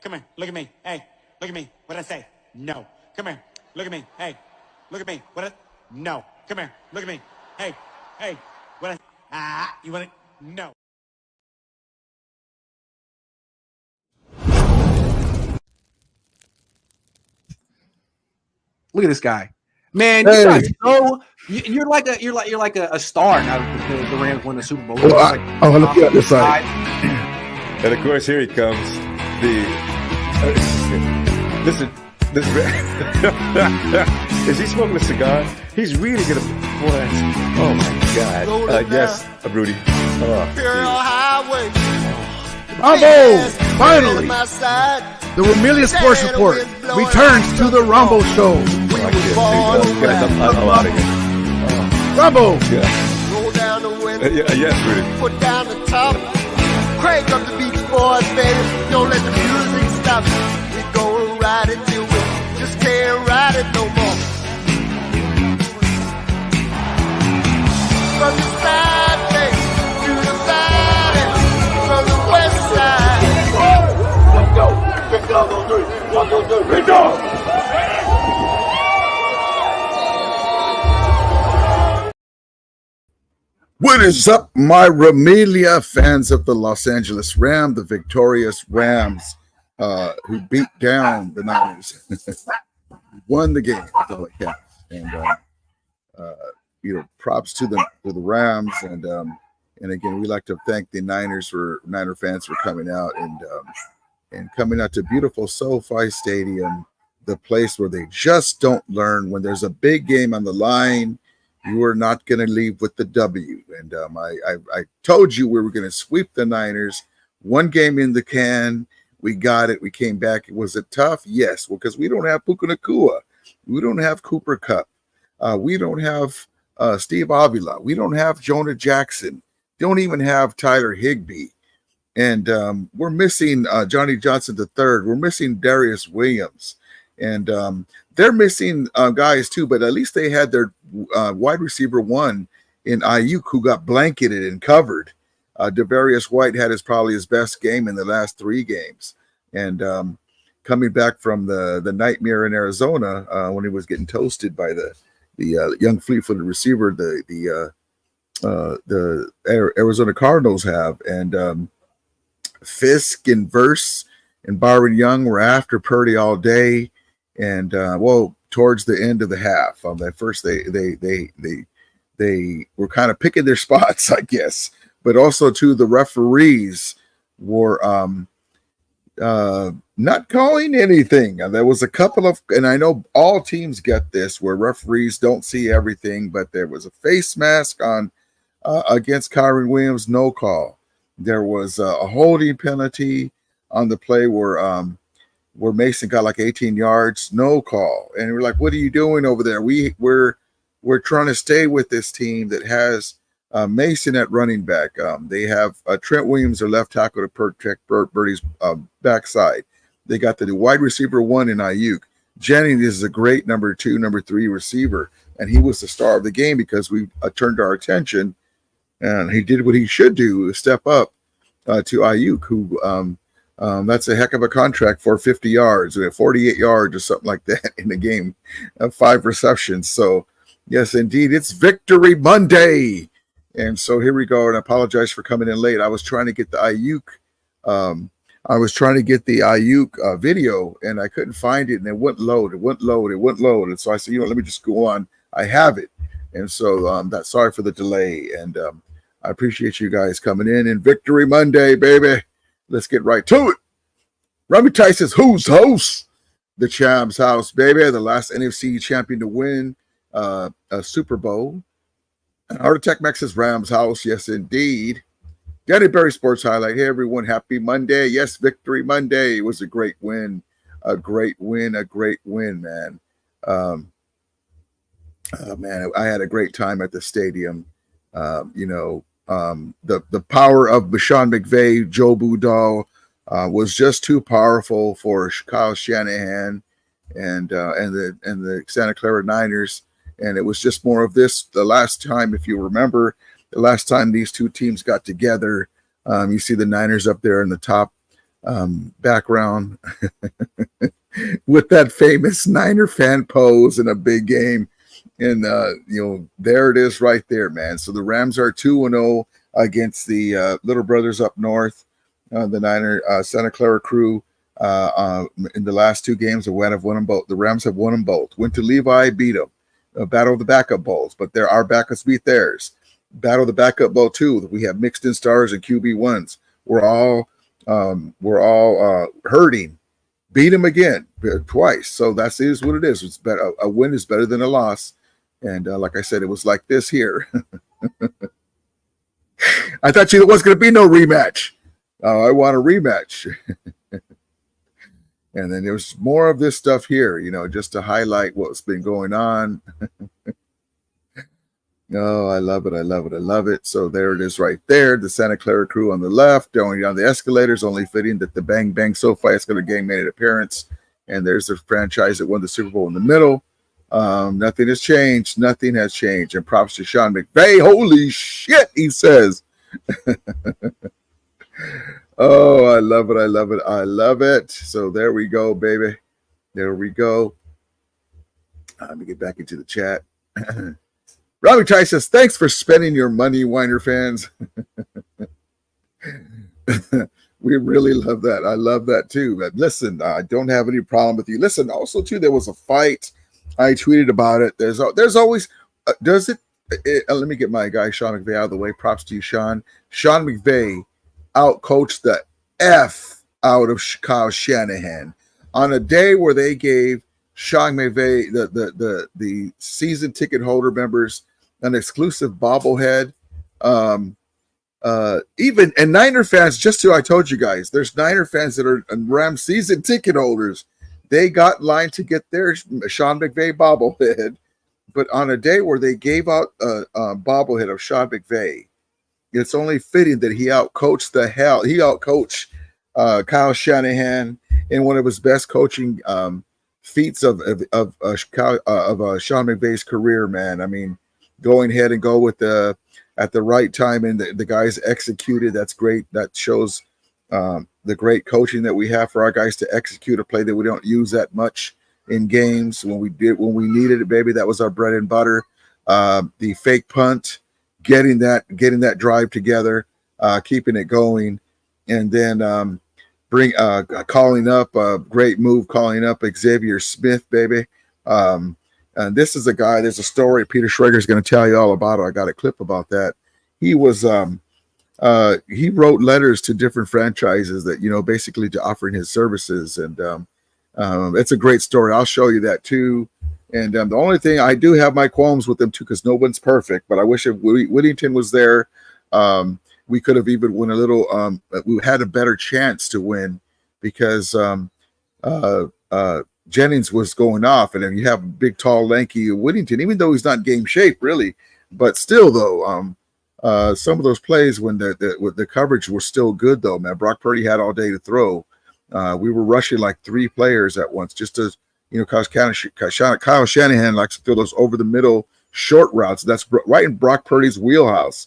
Come here. Look at me. Hey, look at me. What'd I say? No. Come here. Look at me. Hey, look at me. No. Come here. Look at me. Hey, what you want to? No. Look at this guy, man. You guys know you're like a star now that the Rams won the Super Bowl. Well, look at this side. And of course, here he comes. Listen, is he smoking a cigar? He's really gonna. What? Oh my God! Yes, Rudy. Rambo, finally. The Ramelia Sports Report returns to the Rambo Show. I'm out of here. Rambo. Roll down the window. Yes, Rudy. Put down the top. Crank up the Beach Boys, baby. Don't let the music stop. We gon' ride it till we just can't ride it no more. From the side bay to the valley, from the west side. Let's go. Big dog on three. 1, 2, 3. Big dog. What is up, my Ramelia fans of the Los Angeles Rams, the victorious Rams, who beat down the Niners, won the game. And props to the Rams, and again, we like to thank the Niner fans for coming out and coming out to beautiful SoFi Stadium, the place where they just don't learn. When there's a big game on the line, you are not going to leave with the W. And I told you we were going to sweep the Niners. One game in the can. We got it. We came back. Was it tough? Yes. Well, because we don't have Puka Nacua. We don't have Cooper Kupp. We don't have Steve Avila. We don't have Jonah Jackson. Don't even have Tyler Higbee. And we're missing Johnny Johnson III. We're missing Darius Williams. And they're missing guys too, but at least they had their wide receiver one in Ayuk, who got blanketed and covered. Devarius White had probably his best game in the last 3 games. And coming back from the nightmare in Arizona when he was getting toasted by the young fleet-footed receiver the Arizona Cardinals have. And Fisk and Verse and Byron Young were after Purdy all day. And towards the end of the half, at first they were kind of picking their spots, I guess. But also too, the referees were not calling anything. And there was a couple of, and I know all teams get this, where referees don't see everything. But there was a face mask on against Kyron Williams, no call. There was a holding penalty on the play where Mason got like 18 yards, no call. And we're like, what are you doing over there? We're trying to stay with this team that has Mason at running back. They have Trent Williams, their left tackle, to protect Birdie's backside. They got the wide receiver one in Ayuk. Jennings is a great number 2, number 3 receiver, and he was the star of the game because we turned our attention, and he did what he should do, step up to Ayuk, who that's a heck of a contract for 50 yards, 48 yards or something like that in the game, 5 receptions. So, yes, indeed, it's Victory Monday. And so here we go. And I apologize for coming in late. I was trying to get the Ayuk. Video, and I couldn't find it, and it wouldn't load. And so I said, let me just go on. I have it. And so sorry for the delay. And I appreciate you guys coming in. And Victory Monday, baby. Let's get right to it. Robbie Tyson's Who's Host? The Champs House, baby. The last NFC champion to win a Super Bowl. Art Attack Max's Rams House. Yes, indeed. Danny Berry Sports Highlight. Hey, everyone. Happy Monday. Yes, Victory Monday. It was a great win. A great win, man. Man, I had a great time at the stadium. The power of Bashan McVay, Joe Budal, was just too powerful for Kyle Shanahan and the Santa Clara Niners. And it was just more of this. The last time, if you remember, the last time these two teams got together, you see the Niners up there in the top background with that famous Niner fan pose in a big game. And, there it is right there, man. So the Rams are 2-0 against the Little Brothers up north, the Niner Santa Clara crew. In the last two games, the Rams have won them both. The Rams have won them both. Went to Levi, beat them. Battle of the backup bowls, but our backups beat theirs. Battle of the backup bowl too. We have mixed in stars and QB1s. We're all hurting. Beat them again twice. So that is what it is. It's better. A win is better than a loss. And like I said, it was like this here. I thought there was going to be no rematch. I want a rematch. And then there's more of this stuff here, just to highlight what's been going on. Oh, I love it. I love it. I love it. So there it is right there. The Santa Clara crew on the left, going down the escalators, only fitting that the Bang Bang SoFi Escalator gang made an appearance. And there's the franchise that won the Super Bowl in the middle. Nothing has changed. Nothing has changed. And props to Sean McVay. Holy shit, he says. Oh, I love it. I love it. I love it. So there we go, baby. There we go. Let me get back into the chat. Robbie Ty says, thanks for spending your money, Weiner fans. We really love that. I love that too. But listen, I don't have any problem with you. Listen, also too, there was a fight. I tweeted about it. There's always, let me get my guy, Sean McVay, out of the way. Props to you, Sean. Sean McVay outcoached the F out of Kyle Shanahan on a day where they gave Sean McVay, the season ticket holder members, an exclusive bobblehead. Even and Niner fans, I told you guys, there's Niner fans that are Rams season ticket holders. They got in line to get their Sean McVay bobblehead, but on a day where they gave out a bobblehead of Sean McVay, it's only fitting that he outcoached Kyle Shanahan in one of his best coaching feats of Sean McVay's career, man. I mean, going ahead and go with at the right time, and the guys executed. That's great. That shows the great coaching that we have for our guys to execute a play that we don't use that much in games. When we needed it, baby, that was our bread and butter. The fake punt, getting that drive together, keeping it going, and then calling up a great move, calling up Xavier Smith, baby. And this is a guy, there's a story Peter Schrager is going to tell you all about it. I got a clip about that. He was he wrote letters to different franchises that, basically to offering his services. And it's a great story. I'll show you that too. And the only thing, I do have my qualms with them too, because no one's perfect, but I wish if Whittington was there, we could have even won a little, we had a better chance to win, because Jennings was going off, and then you have a big, tall, lanky Whittington, even though he's not game shape really, but still though, some of those plays when the coverage were still good though, man. Brock Purdy had all day to throw. We were rushing like three players at once, just to, because Kyle Shanahan likes to throw those over the middle short routes. That's right in Brock Purdy's wheelhouse.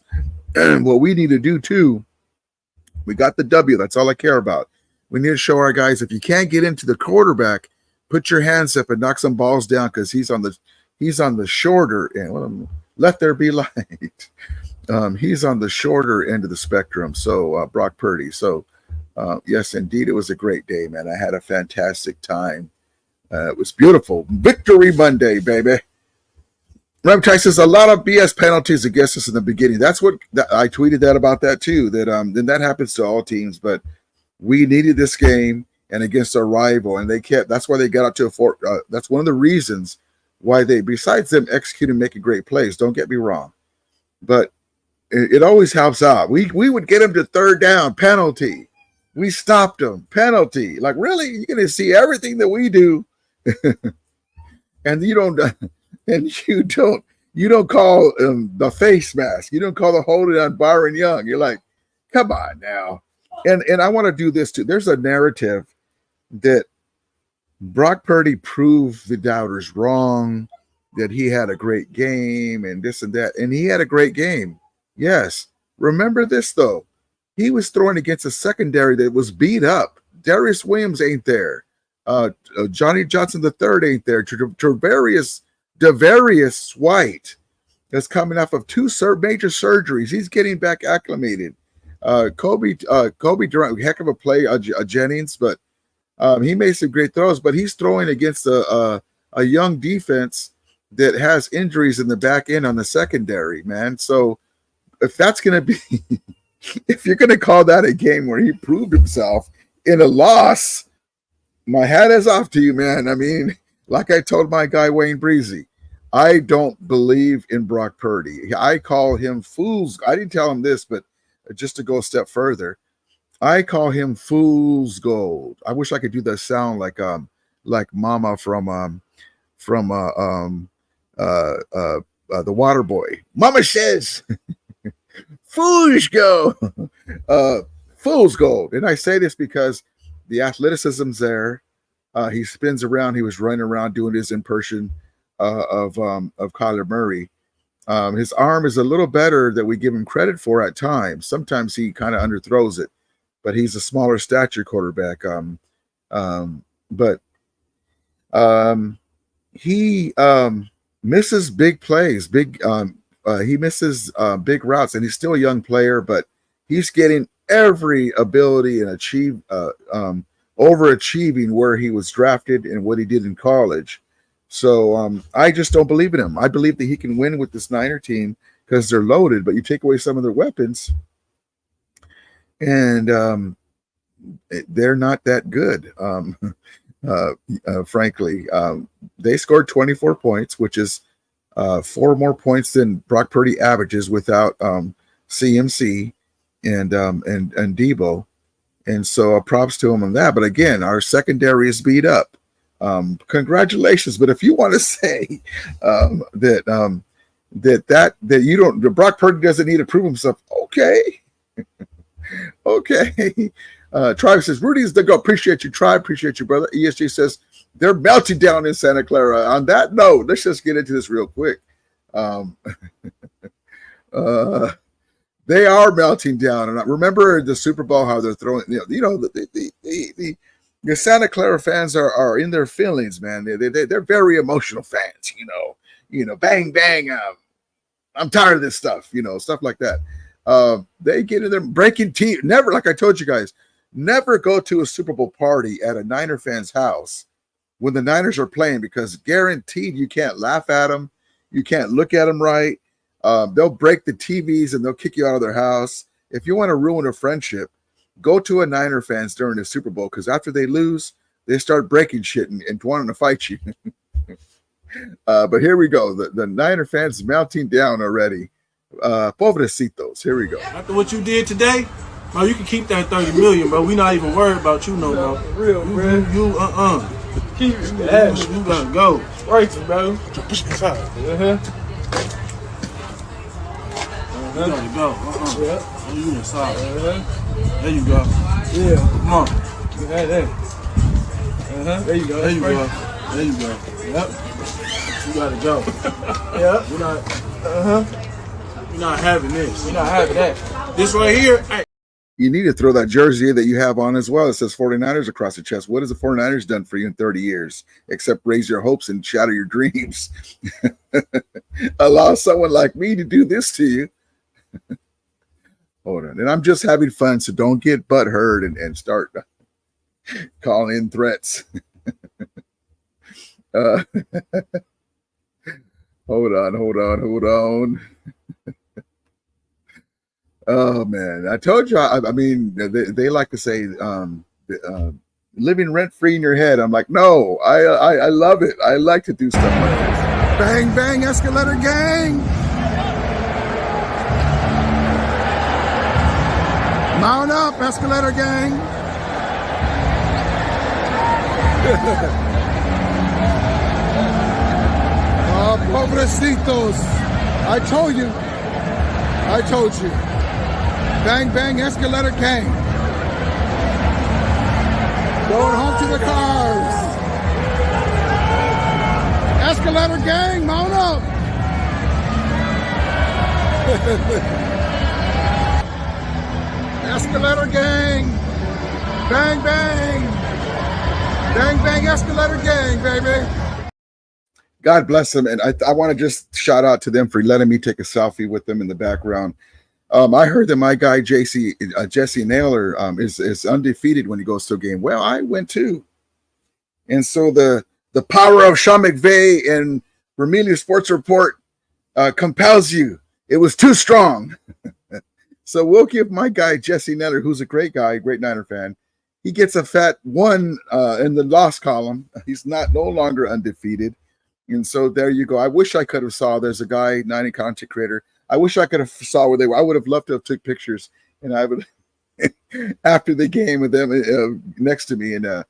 And what we need to do too, we got the W. That's all I care about. We need to show our guys, if you can't get into the quarterback, put your hands up and knock some balls down, because he's on the shorter end. Let there be light. He's on the shorter end of the spectrum. So Brock Purdy. So yes, indeed, it was a great day, man. I had a fantastic time. It was beautiful. Victory Monday, baby. Rob Ty says a lot of BS penalties against us in the beginning. That's what I tweeted about that too. That then that happens to all teams, but we needed this game and against our rival, and that's why they got up to a four. That's one of the reasons why besides them executing, making great plays. Don't get me wrong, but it always helps out. We would get them to third down, penalty. We stopped them, penalty. Like, really, you're going to see everything that we do, and you don't call the face mask. You don't call the holding on Byron Young. You're like, come on now. And I want to do this too. There's a narrative that Brock Purdy proved the doubters wrong, that he had a great game and this and that. And he had a great game. Yes. Remember this, though. He was throwing against a secondary that was beat up. Darius Williams ain't there. Johnny Johnson III ain't there. Devarius White is coming off of 2 major surgeries. He's getting back acclimated. Kobe Durant, heck of a play, Jennings, but he made some great throws, but he's throwing against a young defense that has injuries in the back end on the secondary, man. So if that's going to be, if you're going to call that a game where he proved himself in a loss, my hat is off to you, man. I mean, like I told my guy Wayne Breezy, I don't believe in Brock Purdy. I call him fool's. I didn't tell him this, but just to go a step further, I call him fool's gold. I wish I could do that sound like Mama from the Water Boy. Mama says, fool's gold. Fool's gold. And I say this because the athleticism's there. He spins around. He was running around doing his impression of Kyler Murray. His arm is a little better than we give him credit for at times. Sometimes he kind of underthrows it, but he's a smaller stature quarterback. But he misses big plays. He misses big routes, and he's still a young player, but he's getting every ability and overachieving where he was drafted and what he did in college. So I just don't believe in him. I believe that he can win with this Niner team because they're loaded, but you take away some of their weapons, and they're not that good. Frankly, they scored 24 points, which is 4 more points than Brock Purdy averages without CMC and Debo. And so props to him on that. But again, our secondary is beat up. Congratulations. But if you want to say that you don't, Brock Purdy doesn't need to prove himself, okay. Okay. Tribe says, Rudy's the go. Appreciate you, Tribe. Appreciate you, brother. ESG says, they're melting down in Santa Clara. On that note, let's just get into this real quick. They are melting down. And I remember the Super Bowl, how they're throwing, the Santa Clara fans are in their feelings, man. They're very emotional fans, bang, bang. I'm tired of this stuff, stuff like that. They get in there breaking teeth. Never, like I told you guys, never go to a Super Bowl party at a Niner fan's house when the Niners are playing, because guaranteed you can't laugh at them. You can't look at them right. They'll break the TVs and they'll kick you out of their house. If you want to ruin a friendship, go to a Niner fans during the Super Bowl, because after they lose, they start breaking shit and wanting to fight you. But here we go. The Niner fans melting down already. Pobrecitos. Here we go. After what you did today, bro, you can keep that 30 million, bro. We not even worried about you no more. For real, bro. You Keep it. you gotta go. Right, bro. Push me aside. You gotta go. Yeah. Oh, you inside. There you go. Yeah. Come on. You had that. There you go. There you go. There you go. Yep. You gotta go. Yeah. We're not having this. You're not having that. This right here, hey. You need to throw that jersey that you have on as well. It says 49ers across the chest. What has the 49ers done for you in 30 years except raise your hopes and shatter your dreams? Allow someone like me to do this to you. Hold on. And I'm just having fun, so don't get butthurt and start calling in threats. Hold on. Oh man, I told you. I mean, they like to say living rent free in your head. I'm like, no, I love it. I like to do stuff like this. Bang bang, escalator gang. Mount up, escalator gang. Oh, pobrecitos. I told you. Bang, bang, escalator gang. Going home to the cars. Escalator gang, mount up. Escalator gang. Bang, bang. Bang, bang, escalator gang, baby. God bless them. And I want to just shout out to them for letting me take a selfie with them in the background. I heard that my guy, Jesse Naylor, is undefeated when he goes to a game. Well, I went too. And so the power of Sean McVay and Vermilion Sports Report compels you. It was too strong. So we'll give my guy, Jesse Naylor, who's a great guy, great Niner fan. He gets a fat 1 in the loss column. He's no longer undefeated. And so there you go. I wish I could have saw. There's a guy, Niner content creator. I wish I could have saw where they were. I would have loved to have took pictures, and I would after the game with them next to me, and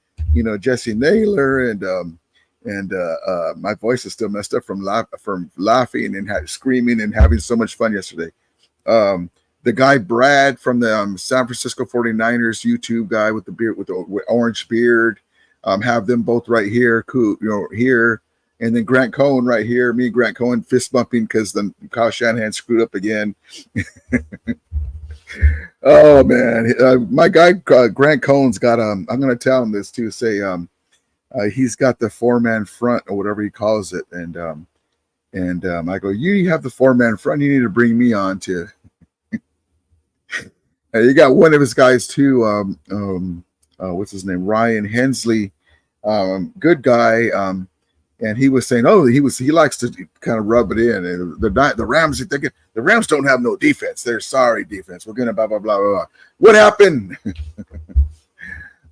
Jesse Naylor, and my voice is still messed up from laughing and screaming and having so much fun yesterday. The guy Brad from the San Francisco 49ers YouTube guy with the beard with the orange beard, have them both right here, here. And then Grant Cohen right here, me and Grant Cohen fist bumping because then Kyle Shanahan screwed up again. Oh man, my guy Grant Cohen's got I'm going to tell him this too. Say he's got the 4-man front or whatever he calls it, and I go, you have the 4-man front. You need to bring me on too. You got one of his guys too. What's his name? Ryan Hensley, good guy. And he was saying, he likes to kind of rub it in. And the Rams are thinking the Rams don't have no defense. They're sorry defense. We're gonna blah blah blah blah. What happened?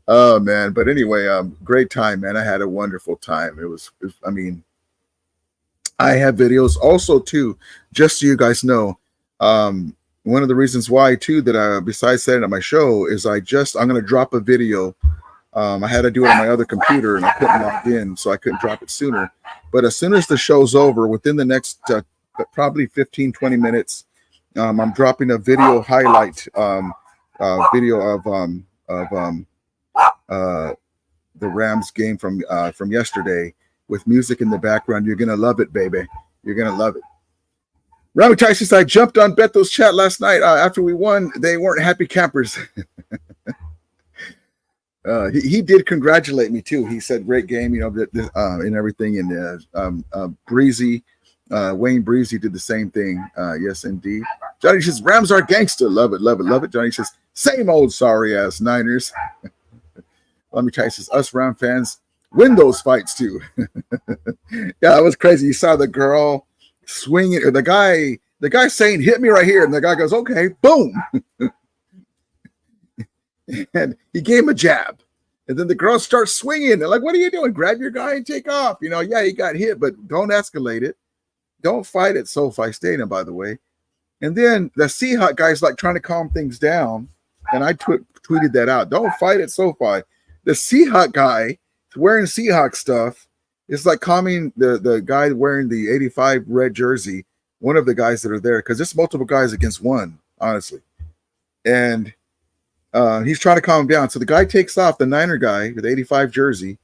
Oh man! But anyway, great time, man. I had a wonderful time. It was I mean, I have videos also too. Just so you guys know, one of the reasons why too that I besides saying on my show is I'm gonna drop a video. I had to do it on my other computer and I couldn't log in, so I couldn't drop it sooner. But as soon as the show's over, within the next probably 15, 20 minutes, I'm dropping a video highlight video of the Rams game from yesterday with music in the background. You're going to love it, baby. You're going to love it. Rami Tyson, I jumped on Beto's chat last night after we won. They weren't happy campers. He did congratulate me too. He said, "Great game," and everything. And Breezy, Wayne Breezy did the same thing. Yes, indeed. Johnny says, "Rams are gangster." Love it, love it, love it. Johnny says, "Same old sorry ass Niners." Let me tell you, says, "Us Ram fans win those fights too." Yeah, it was crazy. You saw the girl swinging, or the guy saying, "Hit me right here," and the guy goes, "Okay," boom. And he gave him a jab. And then the girls start swinging. They're like, "What are you doing? Grab your guy and take off." Yeah, he got hit, but don't escalate it. Don't fight at SoFi Stadium, by the way. And then the Seahawk guy's like trying to calm things down. And I tweeted that out. Don't fight at SoFi. The Seahawk guy wearing Seahawk stuff is like calming the guy wearing the 85 red jersey, one of the guys that are there, because it's multiple guys against one, honestly. And he's trying to calm him down. So the guy takes off, the Niner guy with the 85 jersey,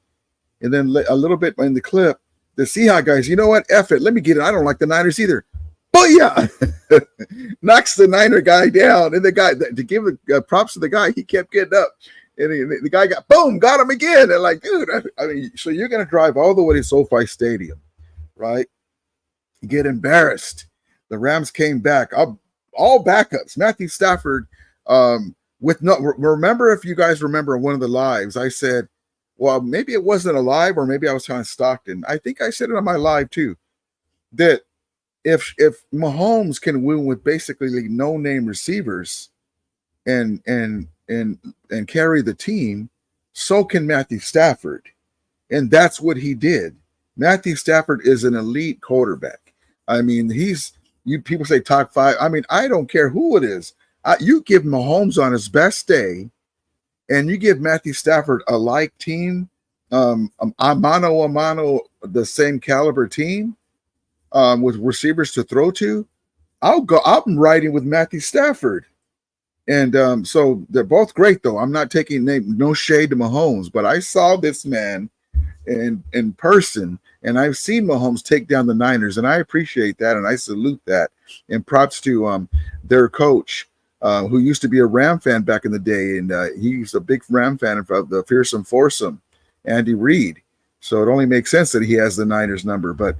and then a little bit in the clip, the Seahawk guys, you know what? F it. Let me get it. I don't like the Niners either. Booyah! Knocks the Niner guy down. And the guy, to give props to the guy, he kept getting up. And the guy got him again. They're like, dude, I mean, so you're going to drive all the way to SoFi Stadium, right? You get embarrassed. The Rams came back. All backups. Matthew Stafford, remember, if you guys remember one of the lives, I said, well, maybe it wasn't a live, or maybe I was trying to Stockton. I think I said it on my live too, that if Mahomes can win with basically no-name receivers and carry the team, so can Matthew Stafford. And that's what he did. Matthew Stafford is an elite quarterback. I mean, people say top 5. I mean, I don't care who it is. You give Mahomes on his best day, and you give Matthew Stafford a like team, a mano, the same caliber team, with receivers to throw to, I'm riding with Matthew Stafford. And so they're both great, though. I'm not taking no shade to Mahomes, but I saw this man in person, and I've seen Mahomes take down the Niners, and I appreciate that, and I salute that. And props to their coach, who used to be a Ram fan back in the day, and he's a big Ram fan of the fearsome foursome, Andy Reid. So it only makes sense that he has the Niners number. But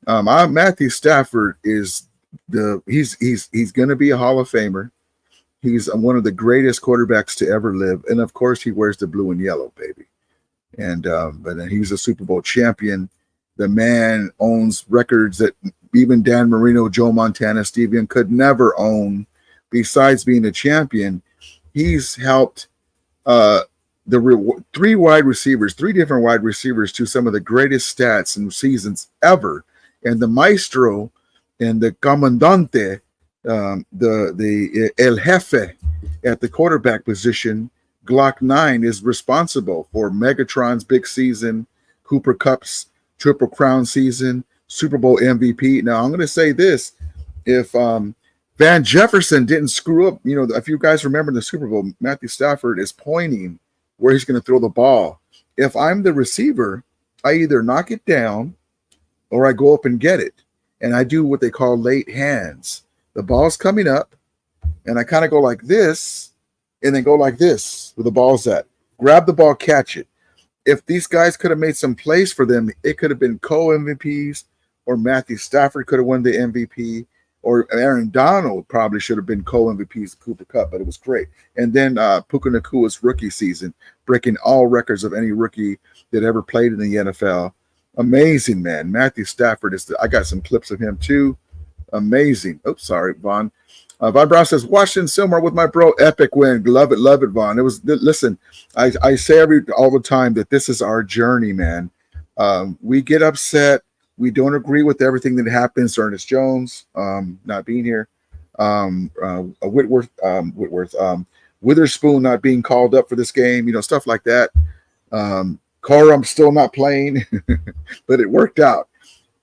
Matthew Stafford is he's going to be a Hall of Famer. He's one of the greatest quarterbacks to ever live, and of course, he wears the blue and yellow, baby. And but he's a Super Bowl champion. The man owns records that even Dan Marino, Joe Montana, Steve Young could never own. Besides being a champion, he's helped three different wide receivers to some of the greatest stats and seasons ever. And the maestro and the comandante, the El Jefe at the quarterback position, Glock 9, is responsible for Megatron's big season, Cooper Kupp's Triple Crown season, Super Bowl MVP. Now, I'm going to say this. If Van Jefferson didn't screw up, if you guys remember the Super Bowl, Matthew Stafford is pointing where he's going to throw the ball. If I'm the receiver, I either knock it down or I go up and get it. And I do what they call late hands. The ball's coming up, and I kind of go like this, and then go like this where the ball's at. Grab the ball, catch it. If these guys could have made some plays for them, it could have been co-MVPs, or Matthew Stafford could have won the MVP, or Aaron Donald probably should have been co-MVPs, Cooper Kupp, but it was great. And then Puka Nakua's rookie season, breaking all records of any rookie that ever played in the NFL. Amazing, man. Matthew Stafford I got some clips of him too. Amazing. Oops, sorry, Vaughn. Von Brown says, Washington Silmar with my bro, epic win. Love it, Vaughn. Listen, I say all the time that this is our journey, man. We get upset. We don't agree with everything that happens. Ernest Jones not being here. Witherspoon not being called up for this game, stuff like that. Corum still not playing, but it worked out.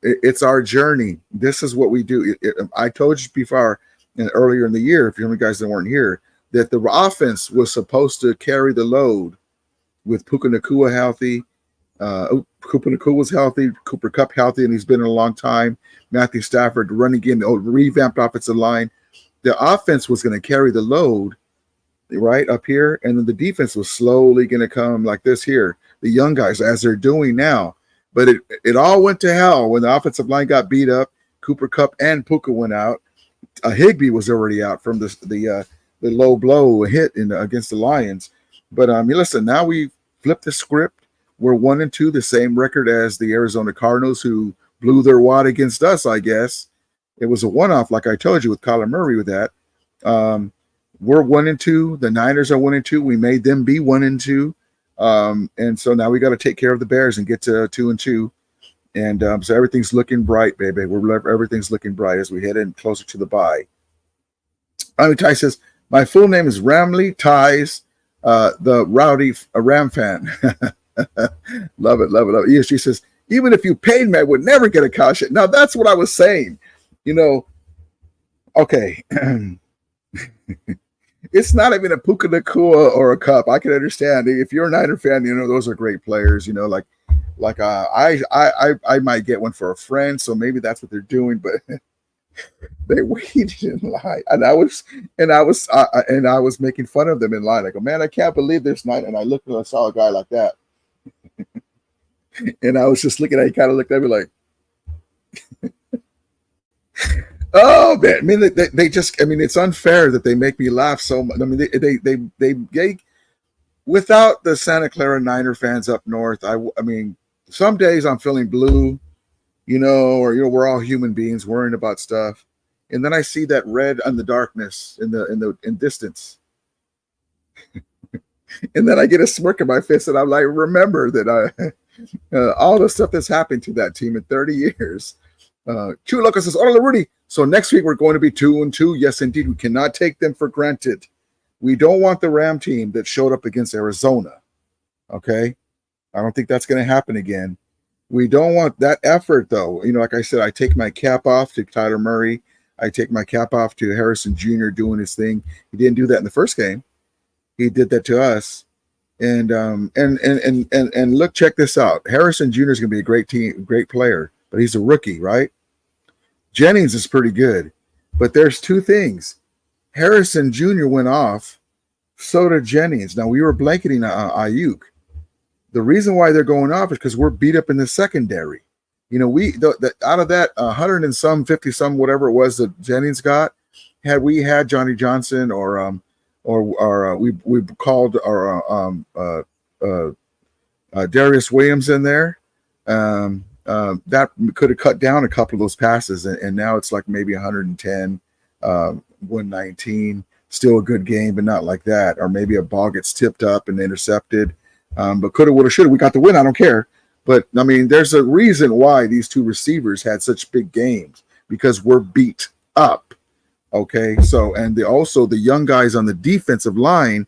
It's our journey. This is what we do. I told you before, earlier in the year, if you guys that weren't here, that the offense was supposed to carry the load with Puka Nacua healthy. Cooper Nakua was healthy, Cooper Kupp healthy, and he's been in a long time. Matthew Stafford running in, revamped offensive line. The offense was going to carry the load right up here, and then the defense was slowly going to come like this here. The young guys, as they're doing now. But it all went to hell when the offensive line got beat up. Cooper Kupp and Puka went out. Higbee was already out from the low blow hit against the Lions. But listen, now we flipped the script. We're 1-2, the same record as the Arizona Cardinals, who blew their wad against us, I guess. It was a one-off, like I told you, with Kyler Murray with that. We're 1-2. The Niners are 1-2. We made them be 1-2. And so now we got to take care of the Bears and get to 2-2. And so everything's looking bright, baby. Everything's looking bright as we head in closer to the bye. Ty says, my full name is Ramley Ties, the rowdy Ram fan. Love it. ESG says, even if you paid me, I would never get a caution. Now, that's what I was saying. Okay. It's not even a Puka Nacua or a Kupp. I can understand. If you're a Niner fan, those are great players, I might get one for a friend, so maybe that's what they're doing, but they waited in line, and I was making fun of them in line. I go, man, I can't believe this night. And I looked and I saw a guy like that. And I was just looking at, he kind of looked at me like, oh man, I mean, they just, it's unfair that they make me laugh so much. I mean, they without the Santa Clara Niner fans up north, I mean, some days I'm feeling blue, or we're all human beings worrying about stuff, and then I see that red in the darkness in distance, and then I get a smirk on my face, and I'm like, remember that all the stuff that's happened to that team in 30 years. Chuloka says, "Hola, Rudy. So next week we're going to be 2-2. Yes, indeed. We cannot take them for granted. We don't want the Ram team that showed up against Arizona. Okay, I don't think that's going to happen again. We don't want that effort, though. Like I said, I take my cap off to Tyler Murray. I take my cap off to Harrison Jr. doing his thing. He didn't do that in the first game. He did that to us. And look, check this out. Harrison Jr. is going to be a great player, but he's a rookie, right? Jennings is pretty good, but there's two things. Harrison Jr. went off. So did Jennings. Now we were blanketing Ayuk. The reason why they're going off is because we're beat up in the secondary. You know, out of that 100 and some, 50 some, whatever it was that Jennings got, had we had Johnny Johnson or we called our Darius Williams in there, that could have cut down a couple of those passes, and now it's like maybe 110, 119. Still a good game, but not like that. Or maybe a ball gets tipped up and intercepted. But coulda, woulda, shoulda. We got the win. I don't care. But, I mean, there's a reason why these two receivers had such big games, because we're beat up. Okay? So, and also the young guys on the defensive line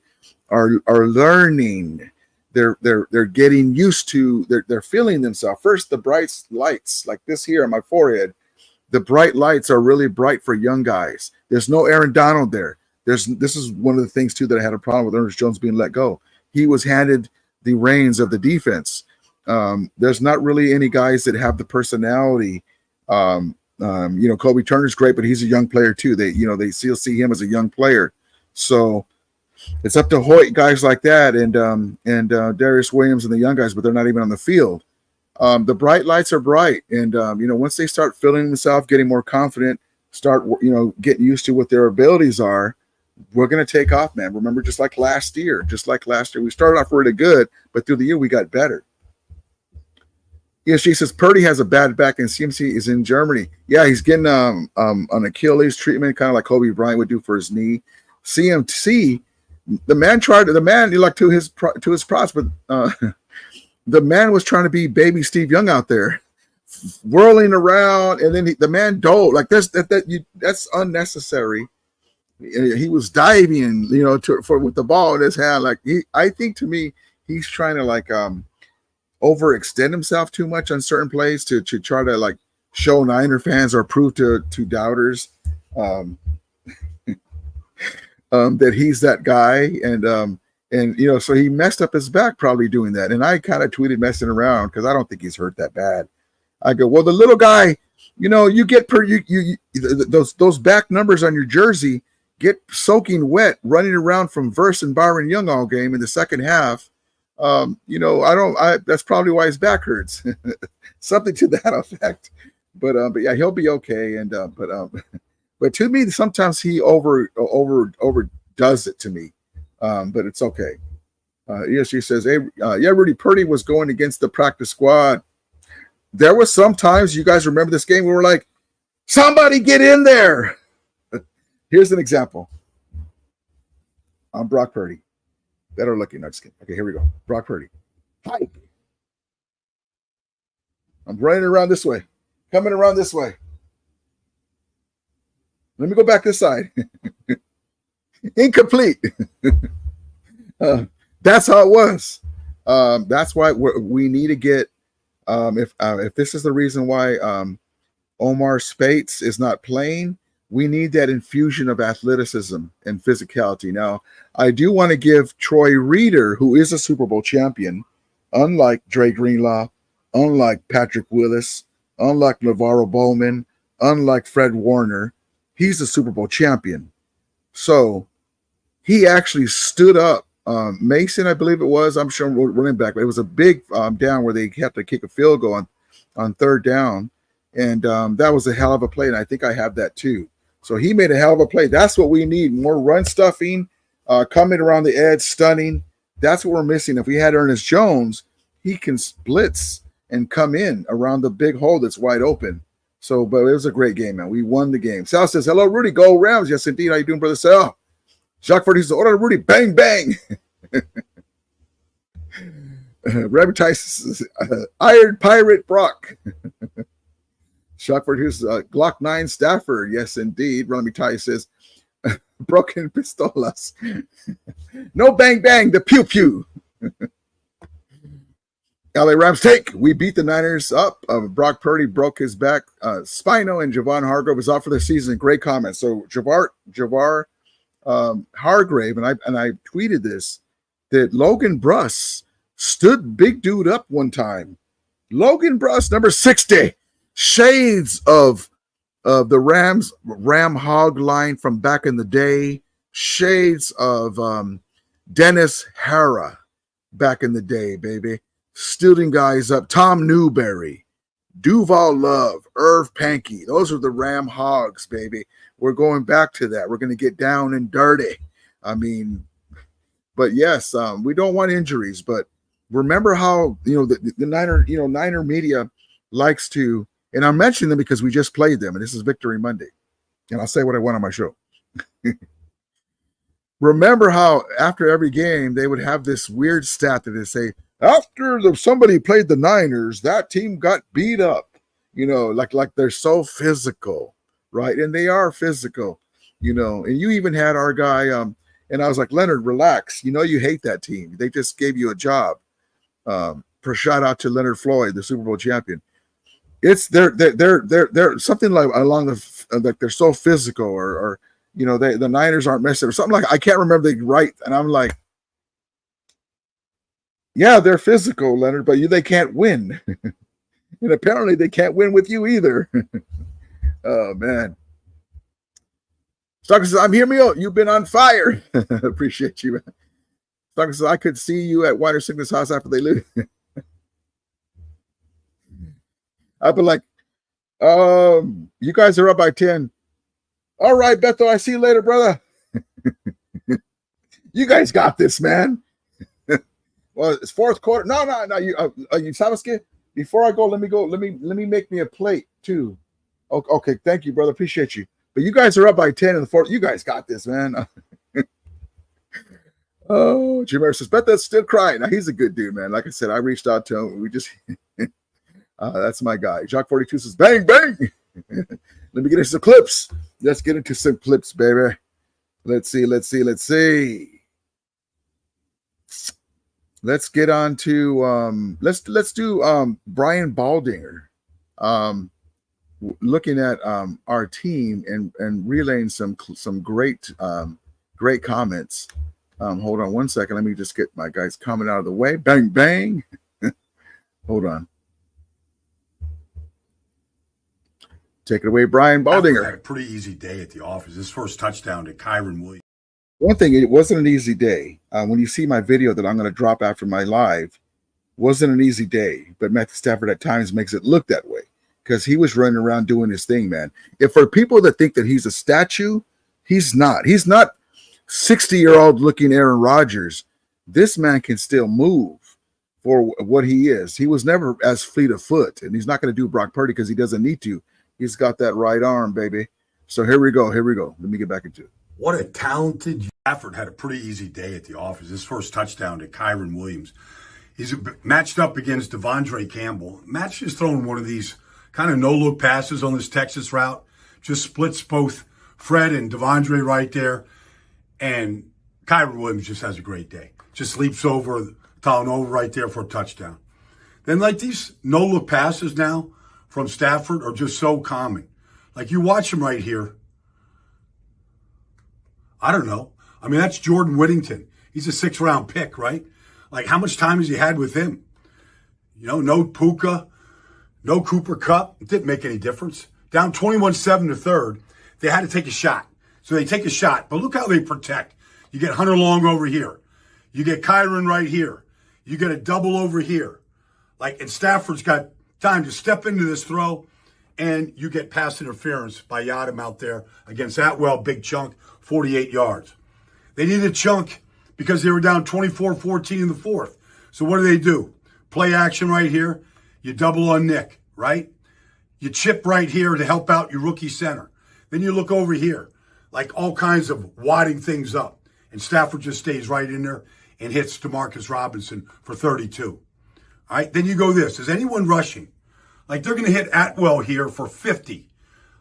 are learning. They're getting used to, they're feeling themselves. First, the bright lights, like this here on my forehead, the bright lights are really bright for young guys. There's no Aaron Donald there. This is one of the things, too, that I had a problem with Ernest Jones being let go. He was handed the reins of the defense. There's not really any guys that have the personality. You know, Kobe Turner's great, but he's a young player, too. They still see him as a young player. So it's up to Hoyt, guys like that, and Darius Williams and the young guys, but they're not even on the field. The bright lights are bright. And, you know, once they start feeling themselves, getting more confident, start, you know, getting used to what their abilities are, we're going to take off, man. Remember, just like last year, we started off really good, but through the year we got better. ESG says Purdy has a bad back and CMC is in Germany. Yeah, he's getting an Achilles treatment, kind of like Kobe Bryant would do for his knee. CMC, the man like to his props, but the man was trying to be baby Steve Young out there, whirling around, and then the man dove like this. That's unnecessary. He was diving, you know, with the ball in his hand. Like I think to me, he's trying to like overextend himself too much on certain plays to try to like show Niner fans or prove to doubters that he's that guy. And you know, so he messed up his back probably doing that. And I kind of tweeted messing around because I don't think he's hurt that bad. I go, well, the little guy, you know, you get those back numbers on your jersey get soaking wet running around from Verse and Byron Young all game in the second half. You know, that's probably why his back hurts. Something to that effect. But yeah, he'll be okay. And but to me, sometimes he overdoes it to me. But it's okay. ESG says, hey, yeah, Rudy Purdy was going against the practice squad. There was sometimes, you guys remember this game, we were like, somebody get in there. Here's an example. I'm Brock Purdy. Better looking. No, just kidding. Okay, here we go. Brock Purdy. Hike. I'm running around this way. Coming around this way. Let me go back this side. Incomplete. That's how it was. That's why we need to get, if this is the reason why Omar Spates is not playing, we need that infusion of athleticism and physicality. Now, I do want to give Troy Reeder, who is a Super Bowl champion, unlike Dre Greenlaw, unlike Patrick Willis, unlike LaVar Bowman, unlike Fred Warner, he's a Super Bowl champion. So he actually stood up. Mason, I believe it was, I'm sure running back, but it was a big down where they had to kick a field goal on third down. And that was a hell of a play. And I think I have that too. So he made a hell of a play. That's what we need. More run stuffing, coming around the edge, stunning. That's what we're missing. If we had Ernest Jones, he can blitz and come in around the big hole that's wide open. So, but it was a great game, man. We won the game. Sal says, hello, Rudy. Go Rams. Yes, indeed. How you doing, brother Sal? Jacques Ford, he's the order, Rudy. Bang, bang. Rabbi Tyson says, Iron Pirate Brock. Shockford, who's Glock 9 Stafford. Yes, indeed. Ronnie Ty says, broken pistolas. No bang bang, the pew pew. LA Rams take. We beat the Niners up. Brock Purdy broke his back. Spino and Javon Hargrave is out for the season. Great comment. So Javar Hargrave, and I tweeted this, that Logan Bruss stood big dude up one time. Logan Bruss, number 60. Shades of the Ram Hog line from back in the day, shades of Dennis Hara back in the day, baby. Student guys up, Tom Newberry, Duval Love, Irv Pankey. Those are the Ram Hogs, baby. We're going back to that. We're going to get down and dirty. I mean, but yes, we don't want injuries. But remember how the Niner media likes to, and I'm mentioning them because we just played them, and this is Victory Monday, and I'll say what I want on my show. Remember how after every game they would have this weird stat that they say, after somebody played the Niners, that team got beat up, like they're so physical, right? And they are physical, and you even had our guy, and I was like, Leonard, relax. You hate that team. They just gave you a job. For shout out to Leonard Floyd, the Super Bowl champion. It's they're something like along the like they're so physical or the Niners aren't messing or something like I can't remember the right, and I'm like, yeah, they're physical, Leonard, but they can't win. And apparently they can't win with you either. Oh, man. Stalker says, I'm here, Mio. You've been on fire. Appreciate you, man. Stalker says, I could see you at Wider Sickness House after they lose. I've been like, you guys are up by 10. All right, Beto, I see you later, brother. You guys got this, man. Well, it's fourth quarter. No. You Sabaski, before I go, let me make me a plate too. Okay, thank you, brother. Appreciate you. But you guys are up by 10 in the fourth. You guys got this, man. Oh, Jameer says, bet that's still crying. Now he's a good dude, man. Like I said, I reached out to him. We just that's my guy. Jock 42 says, bang, bang. Let me get into some clips. Let's get into some clips, baby. Let's see. Let's get on to let's do Brian Baldinger looking at our team and relaying some great comments. Hold on one second. Let me just get my guy's comment out of the way. Bang bang. Hold on. Take it away, Brian Baldinger. Had a pretty easy day at the office. His first touchdown to Kyron Williams. One thing, it wasn't an easy day. When you see my video that I'm going to drop after my live, wasn't an easy day. But Matthew Stafford at times makes it look that way because he was running around doing his thing, man. If for people that think that he's a statue, he's not. He's not 60-year-old looking Aaron Rodgers. This man can still move for what he is. He was never as fleet of foot, and he's not going to do Brock Purdy because he doesn't need to. He's got that right arm, baby. So here we go. Let me get back into it. What a talented Stafford had a pretty easy day at the office. His first touchdown to Kyron Williams. He's matched up against Devondre Campbell. Matt's just throwing one of these kind of no-look passes on this Texas route. Just splits both Fred and Devondre right there. And Kyron Williams just has a great day. Just leaps over Talanoa right there for a touchdown. Then like these no-look passes now from Stafford are just so common. Like you watch him right here. I don't know. I mean, that's Jordan Whittington. He's a 6th-round pick, right? Like, how much time has he had with him? No Puka, no Cooper Kupp. It didn't make any difference. Down 21-7 to third, they had to take a shot. So they take a shot. But look how they protect. You get Hunter Long over here. You get Kyron right here. You get a double over here. And Stafford's got time to step into this throw, and you get pass interference by Yadam out there against Atwell, big chunk, 48 yards. They needed chunk because they were down 24-14 in the fourth. So what do? Play action right here. You double on Nick, right? You chip right here to help out your rookie center. Then you look over here, like all kinds of wadding things up. And Stafford just stays right in there and hits DeMarcus Robinson for 32. All right, then you go this. Is anyone rushing? Like they're going to hit Atwell here for 50.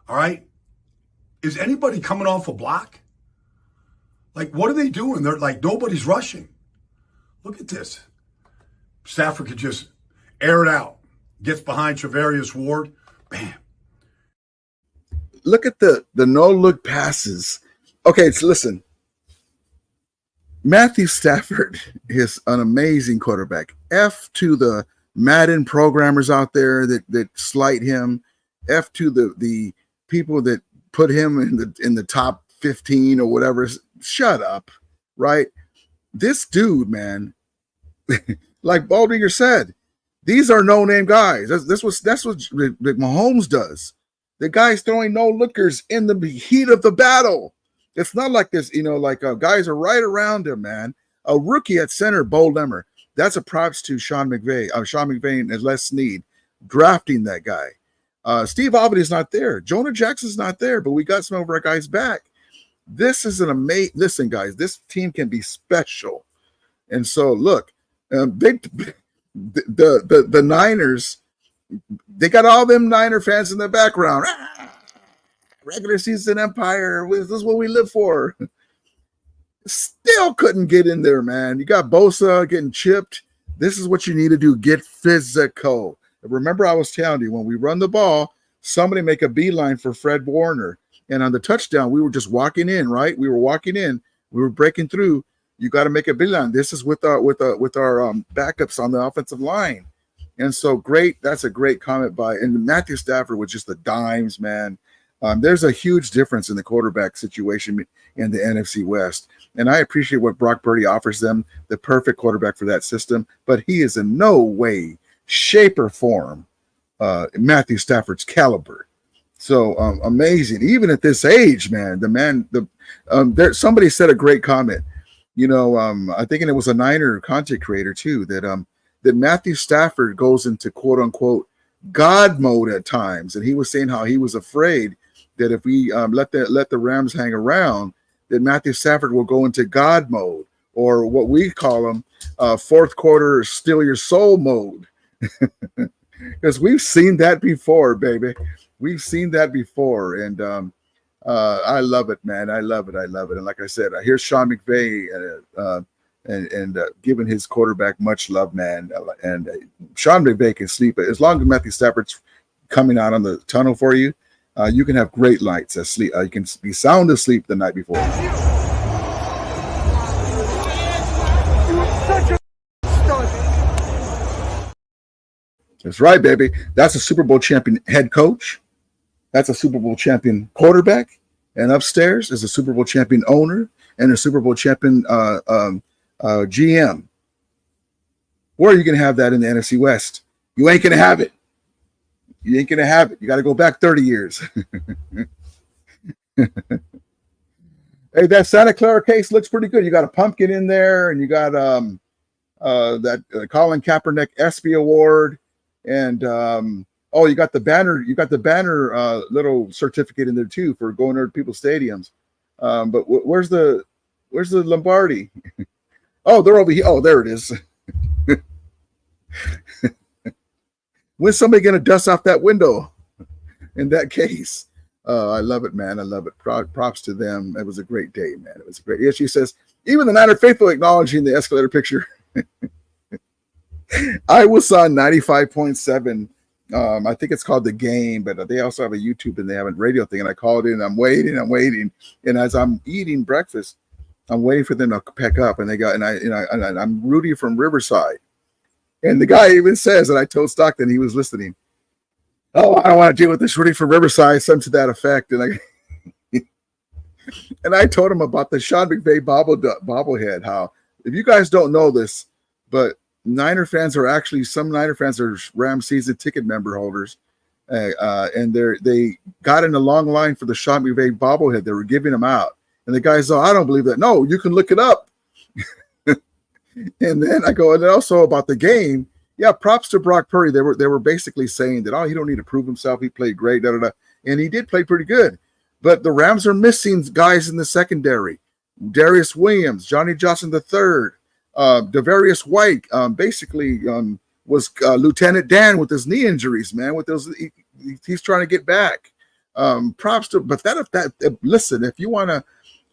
All right? Is anybody coming off a block? Like, what are they doing? They're like, nobody's rushing. Look at this. Stafford could just air it out. Gets behind Travarius Ward. Bam. Look at the no-look passes. Okay, so listen. Matthew Stafford is an amazing quarterback. F to the Madden programmers out there that slight him. F to the people that put him in the top 15 or whatever, shut up, right? This dude, man, like Baldinger said, these are no-name guys. That's what Mahomes does. The guy's throwing no-lookers in the heat of the battle. It's not like this, guys are right around him, man. A rookie at center, Bo Lemmer. That's a props to Sean McVay and Les Snead drafting that guy. Steve Albany's not there. Jonah Jackson's not there, but we got some of our guys back. This is an amazing. Listen, guys, this team can be special. And so, look, the Niners, they got all them Niner fans in the background. Regular season empire. This is what we live for. Still couldn't get in there, man. You got Bosa getting chipped. This is what you need to do. Get physical. Remember, I was telling you, when we run the ball, somebody make a beeline for Fred Warner. And on the touchdown, we were just walking in, right? We were walking in. We were breaking through. You got to make a beeline. This is with our backups on the offensive line. And so great. That's a great comment and Matthew Stafford was just the dimes, man. There's a huge difference in the quarterback situation in the NFC West. And I appreciate what Brock Purdy offers them, the perfect quarterback for that system. But he is in no way, shape, or form Matthew Stafford's caliber. So amazing. Even at this age, man, somebody said a great comment. I think it was a Niner content creator too, that Matthew Stafford goes into quote unquote God mode at times. And he was saying how he was afraid that if we let the Rams hang around, that Matthew Stafford will go into God mode, or what we call him, fourth quarter steal your soul mode. Because we've seen that before, baby. We've seen that before. And I love it, man. I love it. And like I said, here's Sean McVay and giving his quarterback much love, man. And Sean McVay can sleep. As long as Matthew Stafford's coming out on the tunnel for you, you can have great nights of sleep. You can be sound asleep the night before. That's right, baby. That's a Super Bowl champion head coach. That's a Super Bowl champion quarterback. And upstairs is a Super Bowl champion owner and a Super Bowl champion GM. Where are you going to have that in the NFC West? You ain't going to have it. You ain't going to have it. You got to go back 30 years. Hey, that Santa Clara case looks pretty good. You got a pumpkin in there, and you got that Colin Kaepernick ESPY Award. And you got the banner. You got the banner little certificate in there too for going to people's stadiums. But where's the Lombardi? Oh, they're over here. Oh, there it is. When's somebody gonna dust off that window in that case? I love it, man. I love it. Props to them. It was a great day, man. It was great. Yeah, she says, even the Niner faithful acknowledging the escalator picture. I was on 95.7. I think it's called The Game, but they also have a YouTube and they have a radio thing. And I called in and I'm waiting. And as I'm eating breakfast, I'm waiting for them to pack up. And I'm Rudy from Riverside. And the guy even says, and I told Stockton, he was listening, oh, I don't want to deal with this Rudy from Riverside, something to that effect. And I told him about the Sean McVay bobblehead, how, if you guys don't know this, but some Niner fans are Rams season ticket member holders, and they got in a long line for the Sean McVay bobblehead. They were giving them out. And the guy said, I don't believe that. No, you can look it up. And then I go, and also about the game, yeah, props to Brock Purdy. They were basically saying that, he don't need to prove himself. He played great, and he did play pretty good. But the Rams are missing guys in the secondary. Darius Williams, Johnny Johnson III, Devarius White, was Lieutenant Dan with his knee injuries, man. With those, he's trying to get back. Props to, but listen, if you want to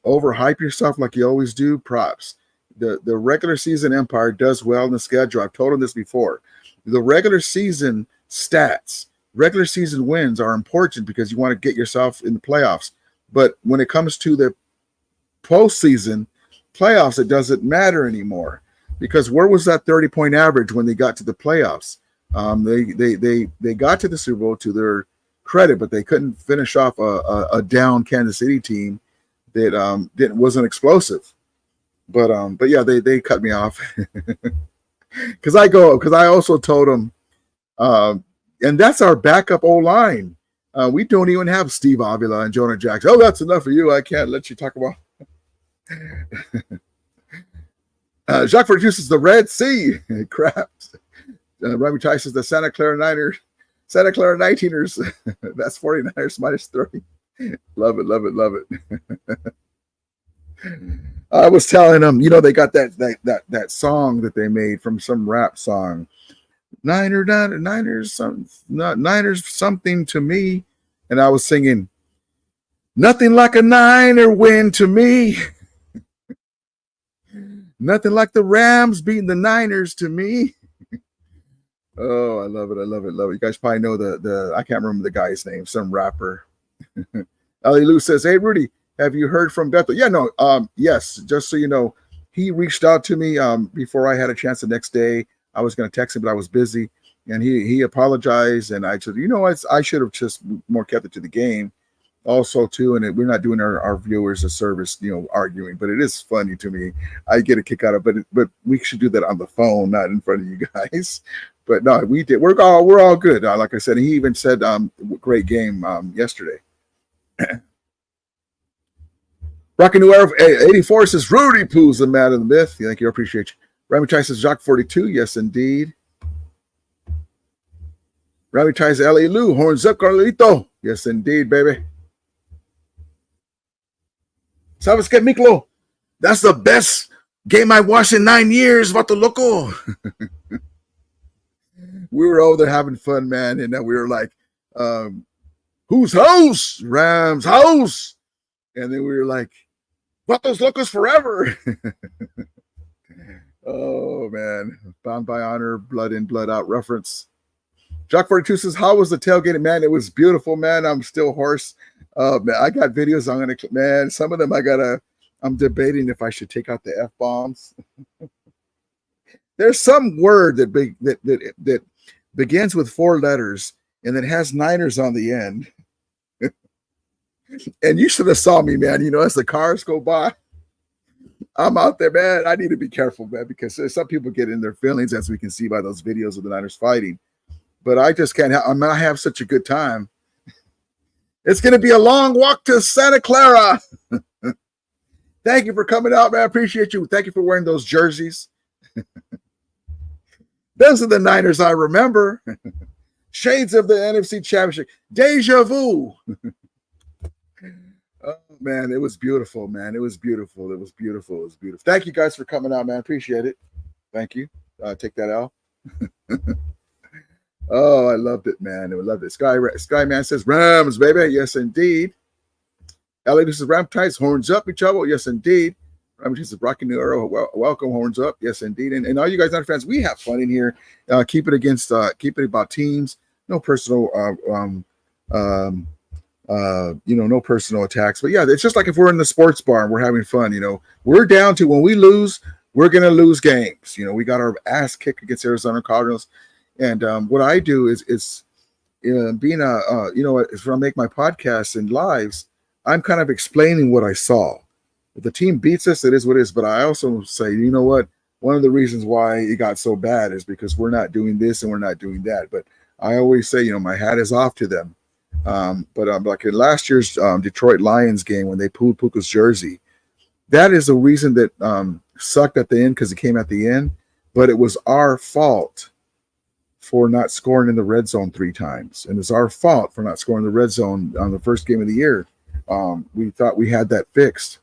overhype yourself like you always do, props. The regular season empire does well in the schedule. I've told him this before. The regular season stats, regular season wins are important because you want to get yourself in the playoffs. But when it comes to the postseason playoffs, it doesn't matter anymore, because where was that 30-point average when they got to the playoffs? They got to the Super Bowl to credit, but they couldn't finish off a down Kansas City team that wasn't explosive. But yeah, they cut me off because I also told them, and that's our backup O-line. We don't even have Steve Avila and Jonah Jackson. Oh, that's enough for you. I can't let you talk about. Jacques produces the Red Sea. Craps. Robbie Tice says the Santa Clara 19ers. That's 49ers -3. Love it. I was telling them, they got that song that they made from some rap song. Niners something to me. And I was singing, nothing like a Niner win to me. Nothing like the Rams beating the Niners to me. Oh, I love it. You guys probably know the I can't remember the guy's name, some rapper. Ali Lou says, hey, Rudy, have you heard from Bethel? Yeah, no, yes, just so you know, he reached out to me before I had a chance the next day. I was going to text him, but I was busy. And he apologized. And I said, I should have just more kept it to the game. Also, too, and we're not doing our viewers a service, arguing, but it is funny to me. I get a kick out of it, but we should do that on the phone, not in front of you guys. But no, we did. We're all good. Like I said, he even said, great game yesterday. Rocky New Era 84 says, Rudy Pooh's the man of the myth. Thank you. I appreciate you. Rami Chai says, Jacques 42. Yes, indeed. Rami Chai says, L.A. Lou, horns up, Carlito. Yes, indeed, baby. ¿Sabes qué, Miklo? That's the best game I watched in 9 years, Vato Loco. We were over there having fun, man. And then we were like, whose house? Rams house. And then we were like, Vatos Locos forever. Oh, man. Bound by honor, blood in, blood out reference. Jock 42 says, how was the tailgating? Man, it was beautiful, man. I'm still hoarse. Man, I got videos. Man, some of them I'm debating if I should take out the F-bombs. There's some word that begins with 4 letters and then has Niners on the end. And you should have saw me, man. As the cars go by, I'm out there, man. I need to be careful, man, because some people get in their feelings, as we can see by those videos of the Niners fighting. But I just can't I have such a good time. It's going to be a long walk to Santa Clara. Thank you for coming out, man. I appreciate you. Thank you for wearing those jerseys. Those are the Niners I remember. Shades of the NFC Championship. Deja vu. Oh, man, it was beautiful, man. It was beautiful. Thank you guys for coming out, man. Appreciate it. Thank you. Take that out. Oh, I loved it, man. I loved it. Skyman says, Rams, baby. Yes, indeed. Ellie, this is Ram Tights. Horns up, each other. Yes, indeed. Ram Tights is Rocky New Era. Welcome, horns up. Yes, indeed. And all you guys, Niner fans, we have fun in here. Keep it about teams. No personal, no personal attacks. But yeah, it's just like if we're in the sports bar and we're having fun. We're down to when we lose, we're gonna lose games. We got our ass kicked against Arizona Cardinals. And what I do is being if I make my podcasts and lives, I'm kind of explaining what I saw. If the team beats us, it is what it is. But I also say, you know what? One of the reasons why it got so bad is because we're not doing this and we're not doing that. But I always say, my hat is off to them. But like in last year's Detroit Lions game when they pulled Puka's jersey, that is the reason that sucked at the end because it came at the end. But it was our fault for not scoring in the red zone 3 times. And it's our fault for not scoring in the red zone on the first game of the year. We thought we had that fixed.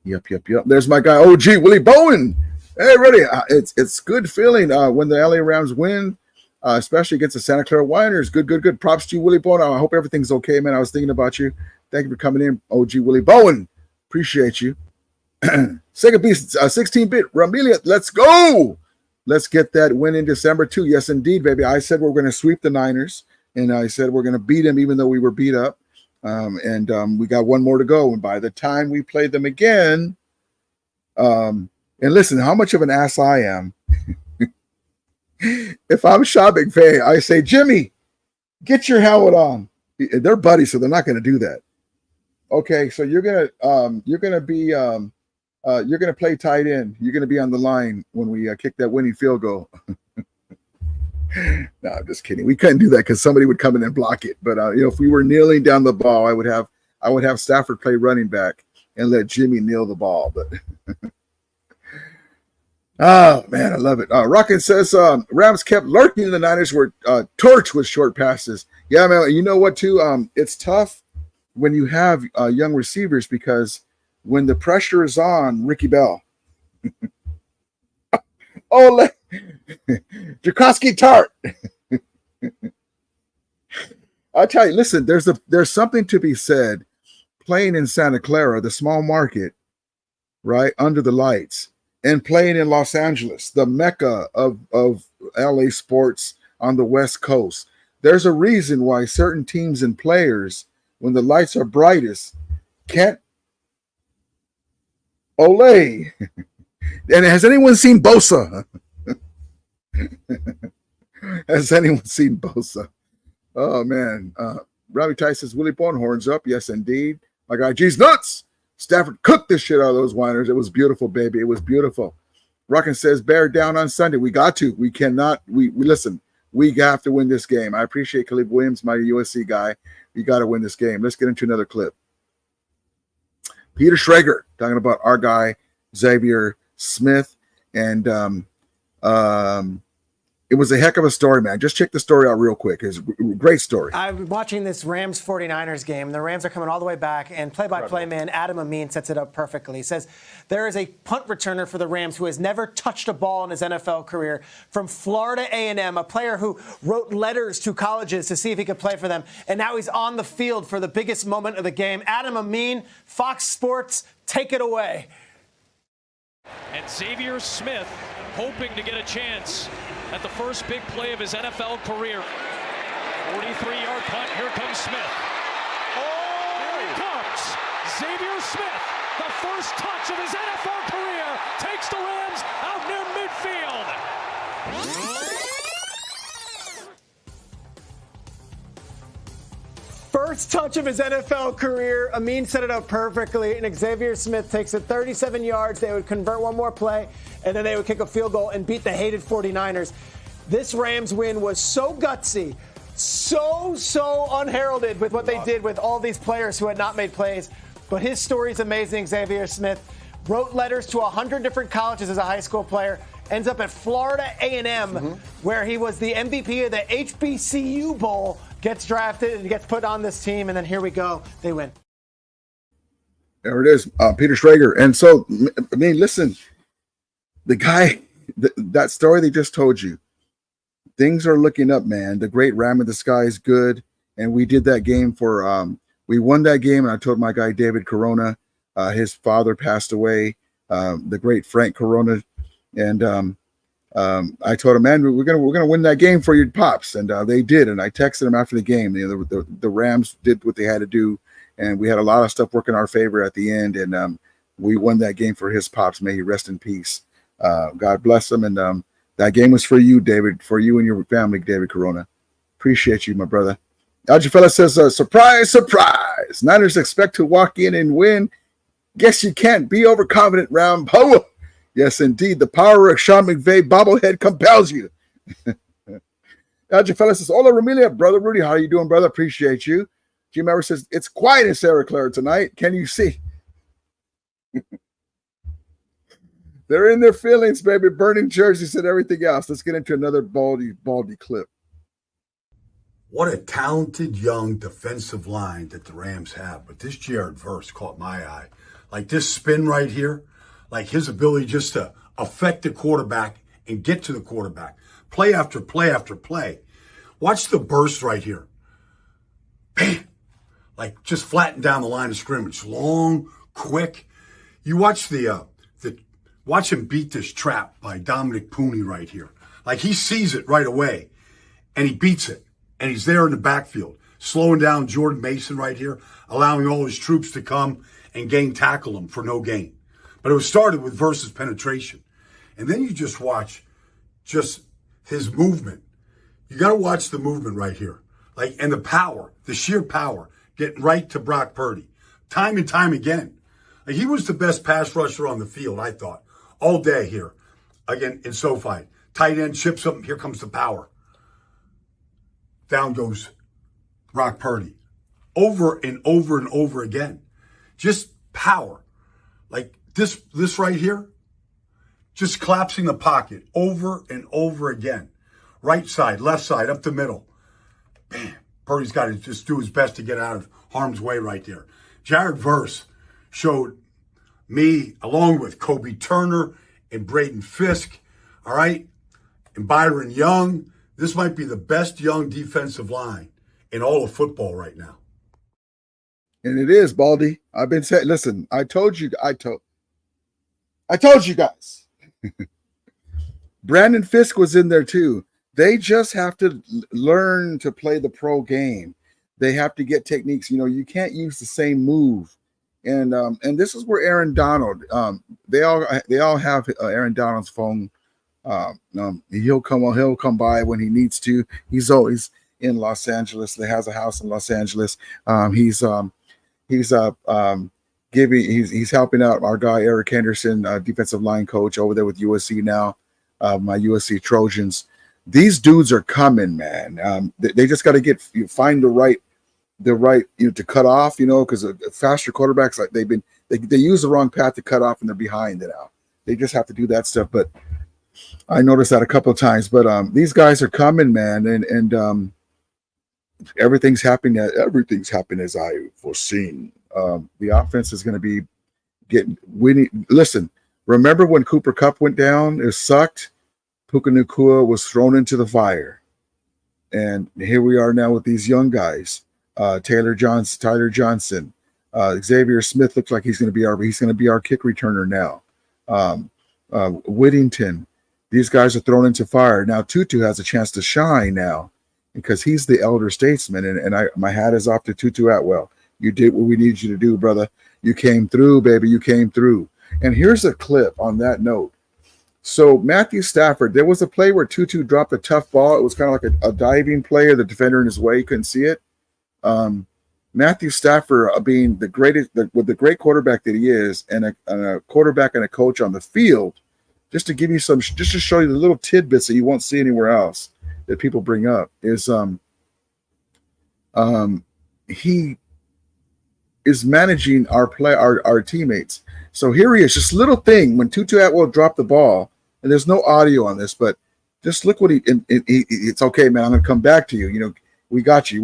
Yep. There's my guy, OG Willie Bowen. Hey, Rudy, it's good feeling when the LA Rams win, especially against the Santa Clara Winers. Good. Props to you, Willie Bowen. I hope everything's okay, man. I was thinking about you. Thank you for coming in, OG Willie Bowen. Appreciate you. Sega Beast, 16-bit Ramelia. Let's go. Let's get that win in December, too. Yes, indeed, baby. I said we're going to sweep the Niners, and I said we're going to beat them even though we were beat up. We got one more to go. And by the time we play them again, and listen, how much of an ass I am. If I'm Sean McVay, I say, Jimmy, Get your helmet on. They're buddies, so they're not going to do that. Okay, so you're gonna play tight end. You're gonna be on the line when we kick that winning field goal. No, I'm just kidding. We couldn't do that because somebody would come in and block it. But if we were kneeling down the ball, I would have Stafford play running back and let Jimmy kneel the ball. But oh man, I love it. Rocket says Rams kept lurking. The Niners were torched with short passes. Yeah, man. You know what? Too, it's tough when you have young receivers because when the pressure is on, Ricky Bell. Oh, Jacoski Tart. I'll tell you, listen, there's something to be said playing in Santa Clara, the small market, right, under the lights, and playing in Los Angeles, the mecca of LA sports on the West Coast. There's a reason why certain teams and players, when the lights are brightest, can't Olay. And has anyone seen Bosa? Has anyone seen Bosa? Oh, man. Robbie Tice says, Willie Bonehorns up. Yes, indeed. My guy, G's nuts. Stafford cooked the shit out of those whiners. It was beautiful, baby. It was beautiful. Rockin says, bear down on Sunday. We got to. We cannot. We listen. We have to win this game. I appreciate Caleb Williams, my USC guy. We got to win this game. Let's get into another clip. Peter Schrager talking about our guy, Xavier Smith. And it was a heck of a story, man. Just check the story out real quick. It's a great story. I'm watching this Rams 49ers game. The Rams are coming all the way back, and play-by-play man Adam Amin sets it up perfectly. He says there is a punt returner for the Rams who has never touched a ball in his NFL career from Florida A&M, a player who wrote letters to colleges to see if he could play for them, and now he's on the field for the biggest moment of the game. Adam Amin, Fox Sports, take it away. And Xavier Smith hoping to get a chance at the first big play of his NFL career. 43-yard punt. Here comes Smith. Oh, here he comes. Xavier Smith, the first touch of his NFL career, takes the Rams out near midfield. First touch of his NFL career. Amin set it up perfectly, and Xavier Smith takes it 37 yards. They would convert one more play, and then they would kick a field goal and beat the hated 49ers. This Rams win was so gutsy, so unheralded with what they did with all these players who had not made plays. But his story is amazing. Xavier Smith wrote letters to 100 different colleges as a high school player, ends up at Florida A&M, where he was the MVP of the HBCU Bowl, gets drafted and gets put on this team, and then here we go. They win. There it is, Peter Schrager. And so, I mean, listen, the guy, that story they just told you, things are looking up, man. The great Ram in the Sky is good, and we did that game for we won that game, and I told my guy David Corona, his father passed away, the great Frank Corona, and I told him, man, we're gonna win that game for your pops, and they did. And I texted him after the game. The Rams did what they had to do, and we had a lot of stuff working in our favor at the end, and we won that game for his pops. May he rest in peace. God bless him. And that game was for you, David, for you and your family, David Corona. Appreciate you, my brother. Algefella says, surprise, surprise. Niners expect to walk in and win. Guess you can't be overconfident, Rambo. Yes, indeed. The power of Sean McVay bobblehead compels you. Algefella says, hola, Romelia. Brother Rudy, how are you doing, brother? Appreciate you. Jim Ever says, it's quiet in Santa Clara tonight. Can you see? They're in their feelings, baby. Burning jerseys and everything else. Let's get into another baldy clip. What a talented young defensive line that the Rams have. But this Jared Verse caught my eye. Like this spin right here, like his ability just to affect the quarterback and get to the quarterback. Play after play after play. Watch the burst right here. Bam! Like just flatten down the line of scrimmage. Long, quick. You watch watch him beat this trap by Dominic Pooney right here. Like he sees it right away and he beats it. And he's there in the backfield, slowing down Jordan Mason right here, allowing all his troops to come and tackle him for no gain. But it was started with Versus penetration. And then you just watch just his movement. You got to watch the movement right here. Like, and the power, the sheer power, getting right to Brock Purdy, time and time again. Like, he was the best pass rusher on the field, I thought, all day here. Again, in SoFi. Tight end chips up, here comes the power. Down goes Brock Purdy. Over and over and over again. Just power. Like this right here, just collapsing the pocket over and over again. Right side, left side, up the middle. Bam. Purdy's got to just do his best to get out of harm's way right there. Jared Verse showed me, along with Kobe Turner and Braden Fisk, all right, and Byron Young, this might be the best young defensive line in all of football right now. And it is, Baldy. I've been saying, listen, I told you guys. Brandon Fisk was in there too. They just have to learn to play the pro game. They have to get techniques. You know, you can't use the same move. And this is where Aaron Donald, they all have Aaron Donald's phone. He'll come by when he needs to. He's always in Los Angeles. He has a house in Los Angeles. He's helping out our guy Eric Henderson, defensive line coach over there with USC now. My USC Trojans. These dudes are coming, man. They just got to find the right to cut off, because faster quarterbacks, like they use the wrong path to cut off and they're behind it now. They just have to do that stuff. But I noticed that a couple of times. But these guys are coming, man, and everything's happening as I foreseen. The offense is going to be winning. Listen, remember when Cooper Kupp went down? It sucked. Puka Nacua was thrown into the fire, and here we are now with these young guys. Tyler Johnson, Xavier Smith looks like he's going to be our kick returner now. Whittington, these guys are thrown into fire. Now Tutu has a chance to shine now because he's the elder statesman, and my hat is off to Tutu Atwell. You did what we needed you to do, brother. You came through, baby. You came through. And here's a clip on that note. So Matthew Stafford, there was a play where Tutu dropped a tough ball. It was kind of like a diving play, the defender in his way, couldn't see it. Matthew Stafford, being the great quarterback that he is, and a quarterback and a coach on the field, just to show you the little tidbits that you won't see anywhere else that people bring up, is he is managing our teammates. So here he is, just a little thing when Tutu Atwell dropped the ball, and there's no audio on this, but just look what it's okay, man. I'm gonna come back to you. We got you.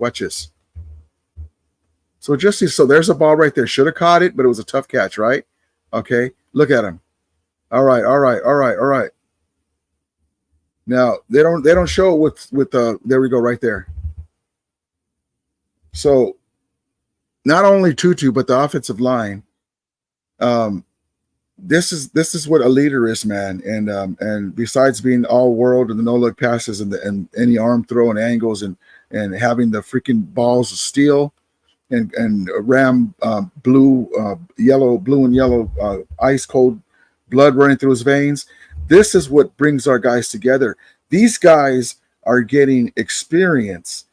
Watch this. So there's a ball right there. Should have caught it, but it was a tough catch, right? Okay, look at him. All right. Now they don't show it with there we go right there. So not only Tutu, but the offensive line. This is what a leader is, man. And besides being all world and the no look passes and any arm throw and angles and having the freaking balls of steel and ram blue and yellow ice cold blood running through his veins. This is what brings our guys together. These guys are getting experience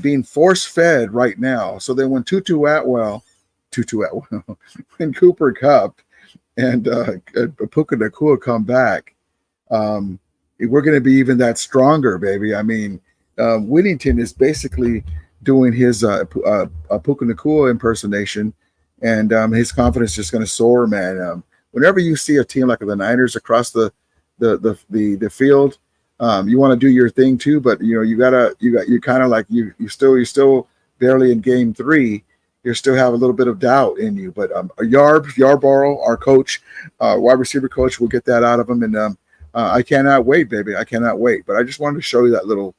being force fed right now. So then when Tutu Atwell, when Cooper Kupp and Puka Nacua come back, we're going to be even that stronger, baby. I mean, Whittington is basically doing his Puka Nacua impersonation, and his confidence is just going to soar, man. Whenever you see a team like the Niners across the field, you want to do your thing too, but you're kind of like you're still barely in game 3. You still have a little bit of doubt in you, but Yarborough, our coach, wide receiver coach, will get that out of him, and I cannot wait, baby. I cannot wait. But I just wanted to show you that little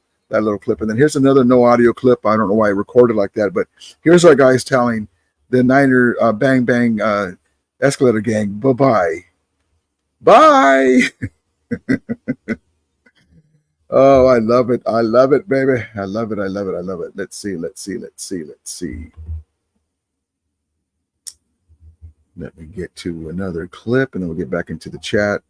clip, and then here's another no audio clip. I don't know why I recorded like that, but here's our guys telling the Niner bang bang escalator gang bye. Oh, I love it, baby. I love it. Let's see. Let me get to another clip, and then we'll get back into the chat.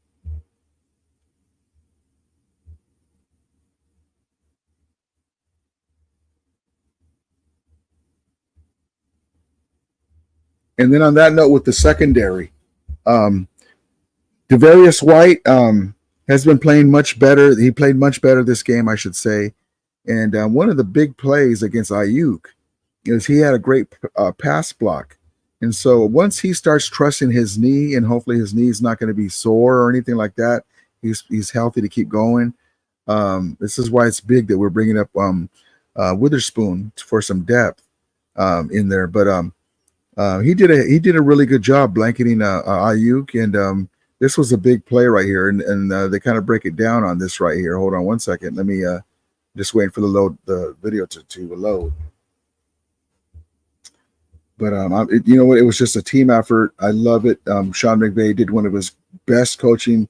And then on that note, with the secondary, Devarius White has been playing much better. He played much better this game, I should say. And one of the big plays against Ayuk is he had a great pass block. And so once he starts trusting his knee, and hopefully his knee is not going to be sore or anything like that, he's healthy to keep going. This is why it's big that we're bringing up Witherspoon for some depth in there. But he did a really good job blanketing Ayuk, and this was a big play right here. And they kind of break it down on this right here. Hold on one second. Let me just wait for the video to load. But you know what? It was just a team effort. I love it. Sean McVay did one of his best coaching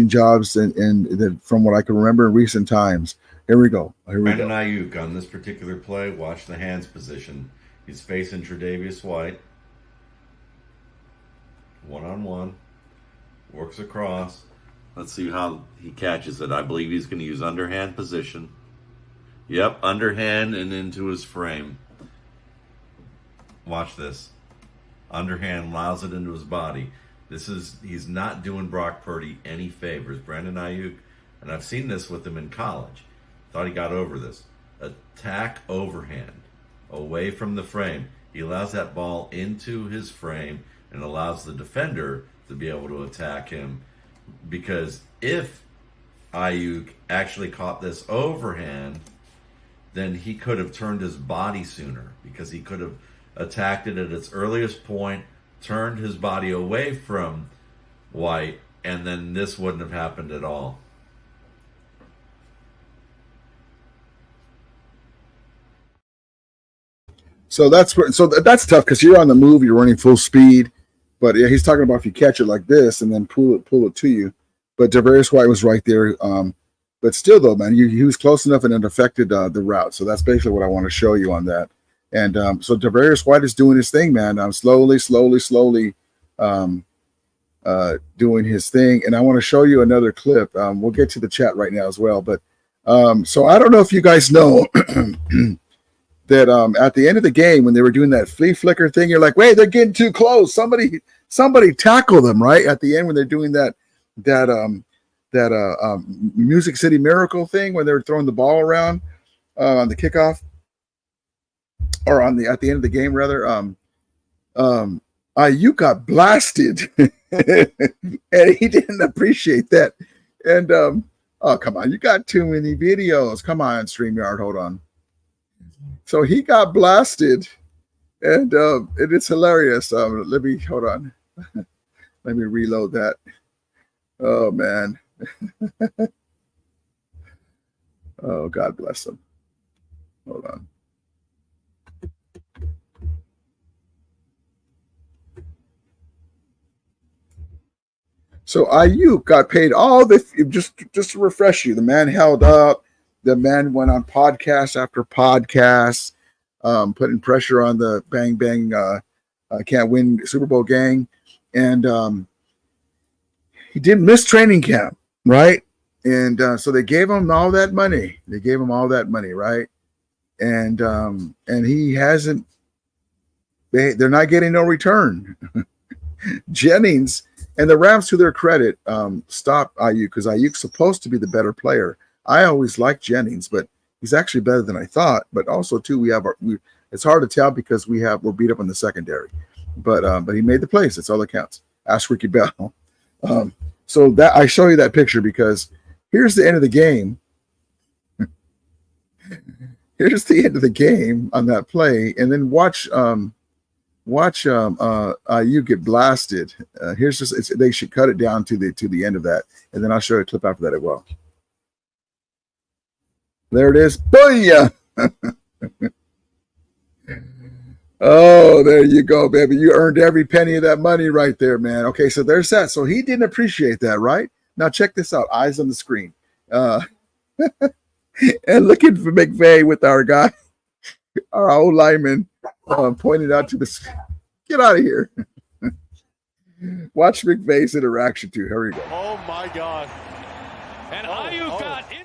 jobs, and from what I can remember in recent times. Here we go. Brandon Ayuk on this particular play. Watch the hands position. He's facing Tre'Davious White. One-on-one. Works across. Let's see how he catches it. I believe he's going to use underhand position. Yep, underhand and into his frame. Watch this. Underhand allows it into his body. He's not doing Brock Purdy any favors. Brandon Ayuk, and I've seen this with him in college. Thought he got over this. Attack overhand, away from the frame. He allows that ball into his frame and allows the defender to be able to attack him. Because if Ayuk actually caught this overhand, then he could have turned his body sooner, because he could have attacked it at its earliest point, turned his body away from White, and then this wouldn't have happened at all. So that's tough, because you're on the move, you're running full speed. But yeah, he's talking about if you catch it like this and then pull it to you. But Devarius White was right there. But still, though, man, he was close enough and it affected the route. So that's basically what I want to show you on that. And so Devarius White is doing his thing, man. Slowly doing his thing. And I want to show you another clip. We'll get to the chat right now as well. But so I don't know if you guys know that at the end of the game, when they were doing that flea flicker thing, you're like, wait, they're getting too close. Somebody tackle them, right? At the end, when they're doing that Music City Miracle thing, when they were throwing the ball around on the kickoff, or at the end of the game, rather. Ayuk got blasted, and he didn't appreciate that. And oh, come on, you got too many videos. Come on, StreamYard, hold on. So he got blasted, and it's hilarious. Let me hold on. Let me reload that. Oh man. Oh, God bless him. Hold on. So Ayuk got paid all the just to refresh you. The man held up. The man went on podcast after podcast, putting pressure on the Bang Bang Can't Win Super Bowl gang, and he didn't miss training camp, right? And so they gave him all that money. Right? And he hasn't. They're not getting no return. Jennings. And the Rams, to their credit, stopped Ayuk, because Ayuk's supposed to be the better player. I always liked Jennings, but he's actually better than I thought. But also, too, it's hard to tell because we're beat up in the secondary. But he made the plays. That's all that counts. Ask Ricky Bell. So that I show you that picture because here's the end of the game. Here's the end of the game on that play, and then watch you get blasted. Here's just they should cut it down to the end of that, and then I'll show you a clip after that as well. There it is. Booyah! Oh, there you go, baby. You earned every penny of that money right there, man. Okay, so there's that. So he didn't appreciate that, right? Now check this out. Eyes on the screen. And looking for McVay with our guy, our old lineman, pointed out to the get out of here. Watch McVay's interaction too. Here we go. Oh my God! And Ayuk got it.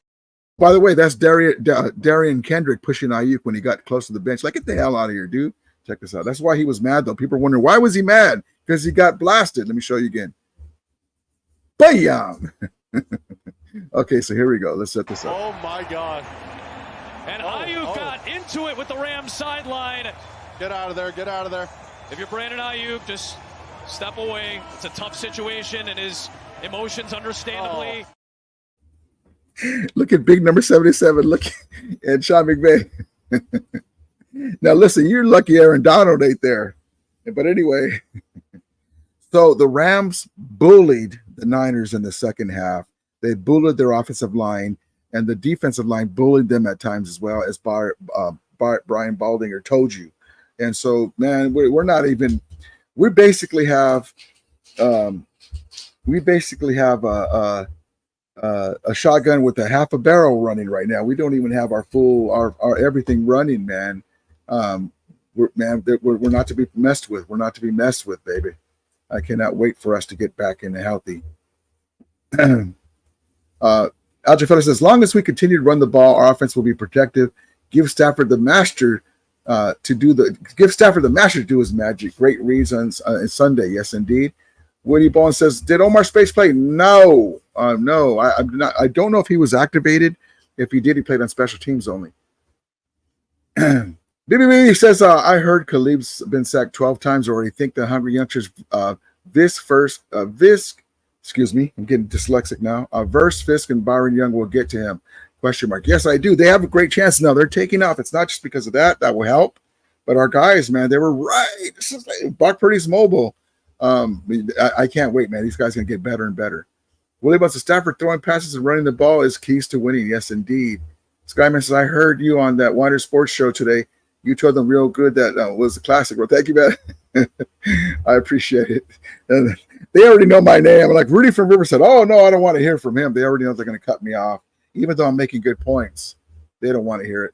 By the way, that's Darian Kendrick pushing Ayuk when he got close to the bench. Like, get the hell out of here, dude. Check this out. That's why he was mad, though. People are wondering, why was he mad? Because he got blasted. Let me show you again. Bam! Okay, so here we go. Let's set this up. Oh, my God. And Ayuk got into it with the Rams sideline. Get out of there. Get out of there. If you're Brandon Ayuk, just step away. It's a tough situation, and his emotions, understandably. Look at big number 77. Look at Sean McVay. Now, listen, you're lucky Aaron Donald ain't there. But anyway, so the Rams bullied the Niners in the second half. They bullied their offensive line, and the defensive line bullied them at times as well, as Brian Baldinger told you. And so, man, we're not even. We basically have a shotgun with a half a barrel running right now. We don't even have our everything running, man. We're not to be messed with. We're not to be messed with, baby. I cannot wait for us to get back in healthy. Alger Feller says, as long as we continue to run the ball, our offense will be protective. Give Stafford the master to do his magic. Great reads on Sunday. Yes, indeed. Woody Bond says, did Omar Space play? No. No. I don't know if he was activated. If he did, he played on special teams only. BB says, I heard Khalib's been sacked 12 times already. Think the hungry youngsters excuse me, I'm getting dyslexic now. Verse, Fisk, and Byron Young will get to him. Question mark. Yes, I do. They have a great chance now. They're taking off. It's not just because of that. That will help. But our guys, man, they were right. This is like, Brock Purdy's mobile. I can't wait, man. These guys are going to get better and better. Willie wants to Stafford throwing passes and running the ball is keys to winning. Yes, indeed. Skyman says, I heard you on that Wider Sports show today. You told them real good that was a classic. Well, thank you, man. I appreciate it. And they already know my name. I'm like, Rudy from Riverside. Oh, no, I don't want to hear from him. They already know they're going to cut me off. Even though I'm making good points, they don't want to hear it.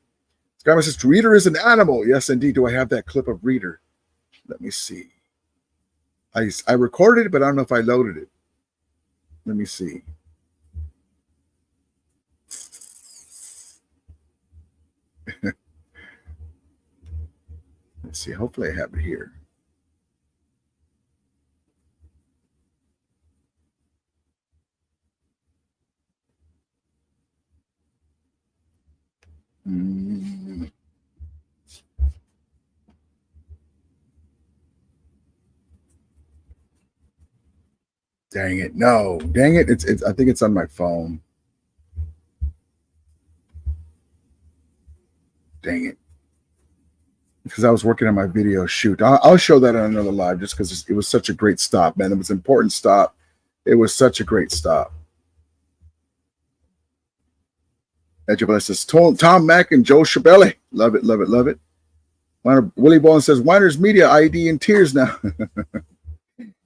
Skyman says, Reader is an animal. Yes, indeed. Do I have that clip of Reader? Let me see. I recorded it, but I don't know if I loaded it. Let me see. Let's see. Hopefully I have it here. Dang it. No. Dang it. It's I think it's on my phone. Dang it. Because I was working on my video shoot. I'll show that on another live just because it was such a great stop, man. It was an important stop. It was such a great stop. Edge says Tom Mack and Joe Schiavelli. Love it, love it, love it. Willie Bowen says Winers Media ID in tears now.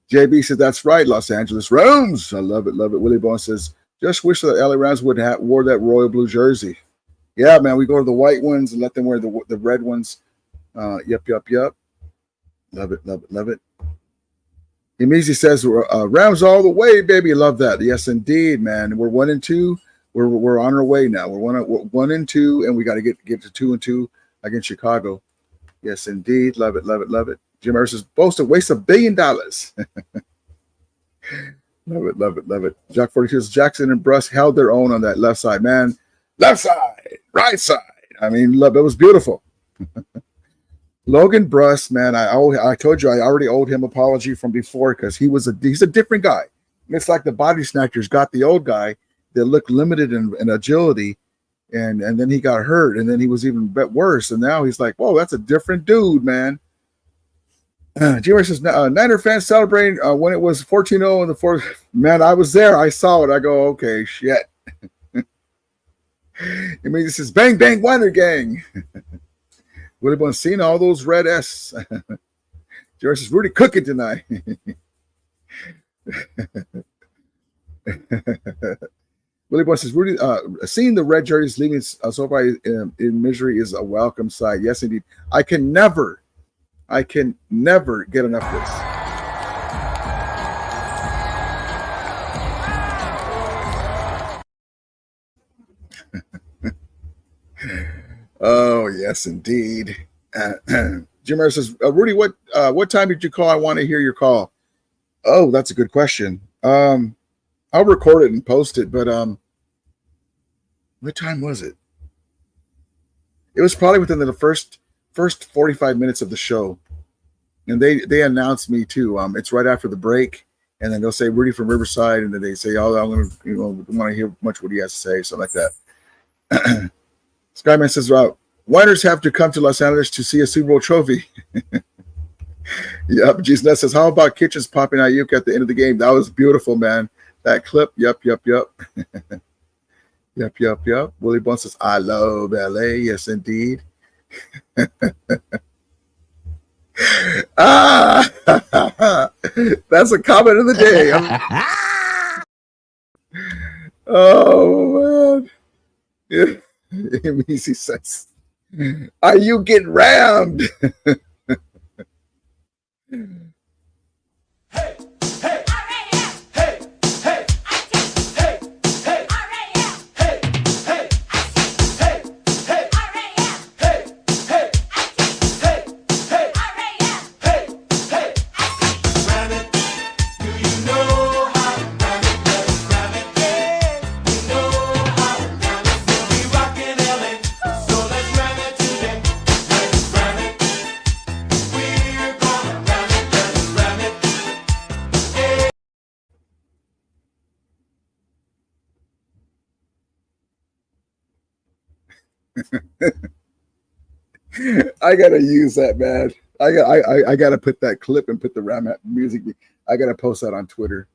JB says that's right, Los Angeles Rams. I love it, love it. Willie Bowen says just wish that LA Rams would have wore that royal blue jersey. Yeah, man, we go to the white ones and let them wear the red ones. Yep. Love it, love it, love it. Emizi says Rams all the way, baby. Love that. Yes, indeed, man. We're 1-2. We're on our way now. We're 1-2, and we got to get to 2-2 against Chicago. Yes, indeed. Love it, love it, love it. Jim Harris says boast a waste $1 billion. Love it, love it, love it. Jack 42 says Jackson and Bruss held their own on that left side, man. Left side, right side. I mean, love it was beautiful. Logan Bruss, man, I told you I already owed him apology from before because he's a different guy. It's like the body snatchers got the old guy that looked limited in agility, and then he got hurt, and then he was even worse, and now he's like, whoa, that's a different dude, man. G-Ray says, Niner fans celebrating when it was 14-0 in the fourth. Man, I was there. I saw it. I go, okay, shit. I mean, this is bang, bang, Wonder Gang. Would have been seeing all those red S. G-Ray says, Rudy cooking tonight. Willie Boy says, Rudy, seeing the red jerseys leaving SoFi in misery is a welcome sight. Yes, indeed. I can never get enough of this. Oh, yes, indeed. Jim Harris says, Rudy, what time did you call? I want to hear your call. Oh, that's a good question. I'll record it and post it, but what time was it? It was probably within the first 45 minutes of the show. And they announced me too. It's right after the break, and then they'll say Rudy from Riverside, and then they say, "Oh, I'm gonna, want to hear much what he has to say," something like that. Skyman says, "Winers have to come to Los Angeles to see a Super Bowl trophy." Yep. Jesus says, "How about Kitchens popping Ayuk at the end of the game? That was beautiful, man. That clip." Yep. Yep. Willie Bun says, "I love LA." Yes, indeed. That's a comment of the day. Oh man. Yeah. Easy says, "Are you getting rammed?" I gotta use that, man. I gotta put that clip and put the Ram music. I gotta post that on Twitter.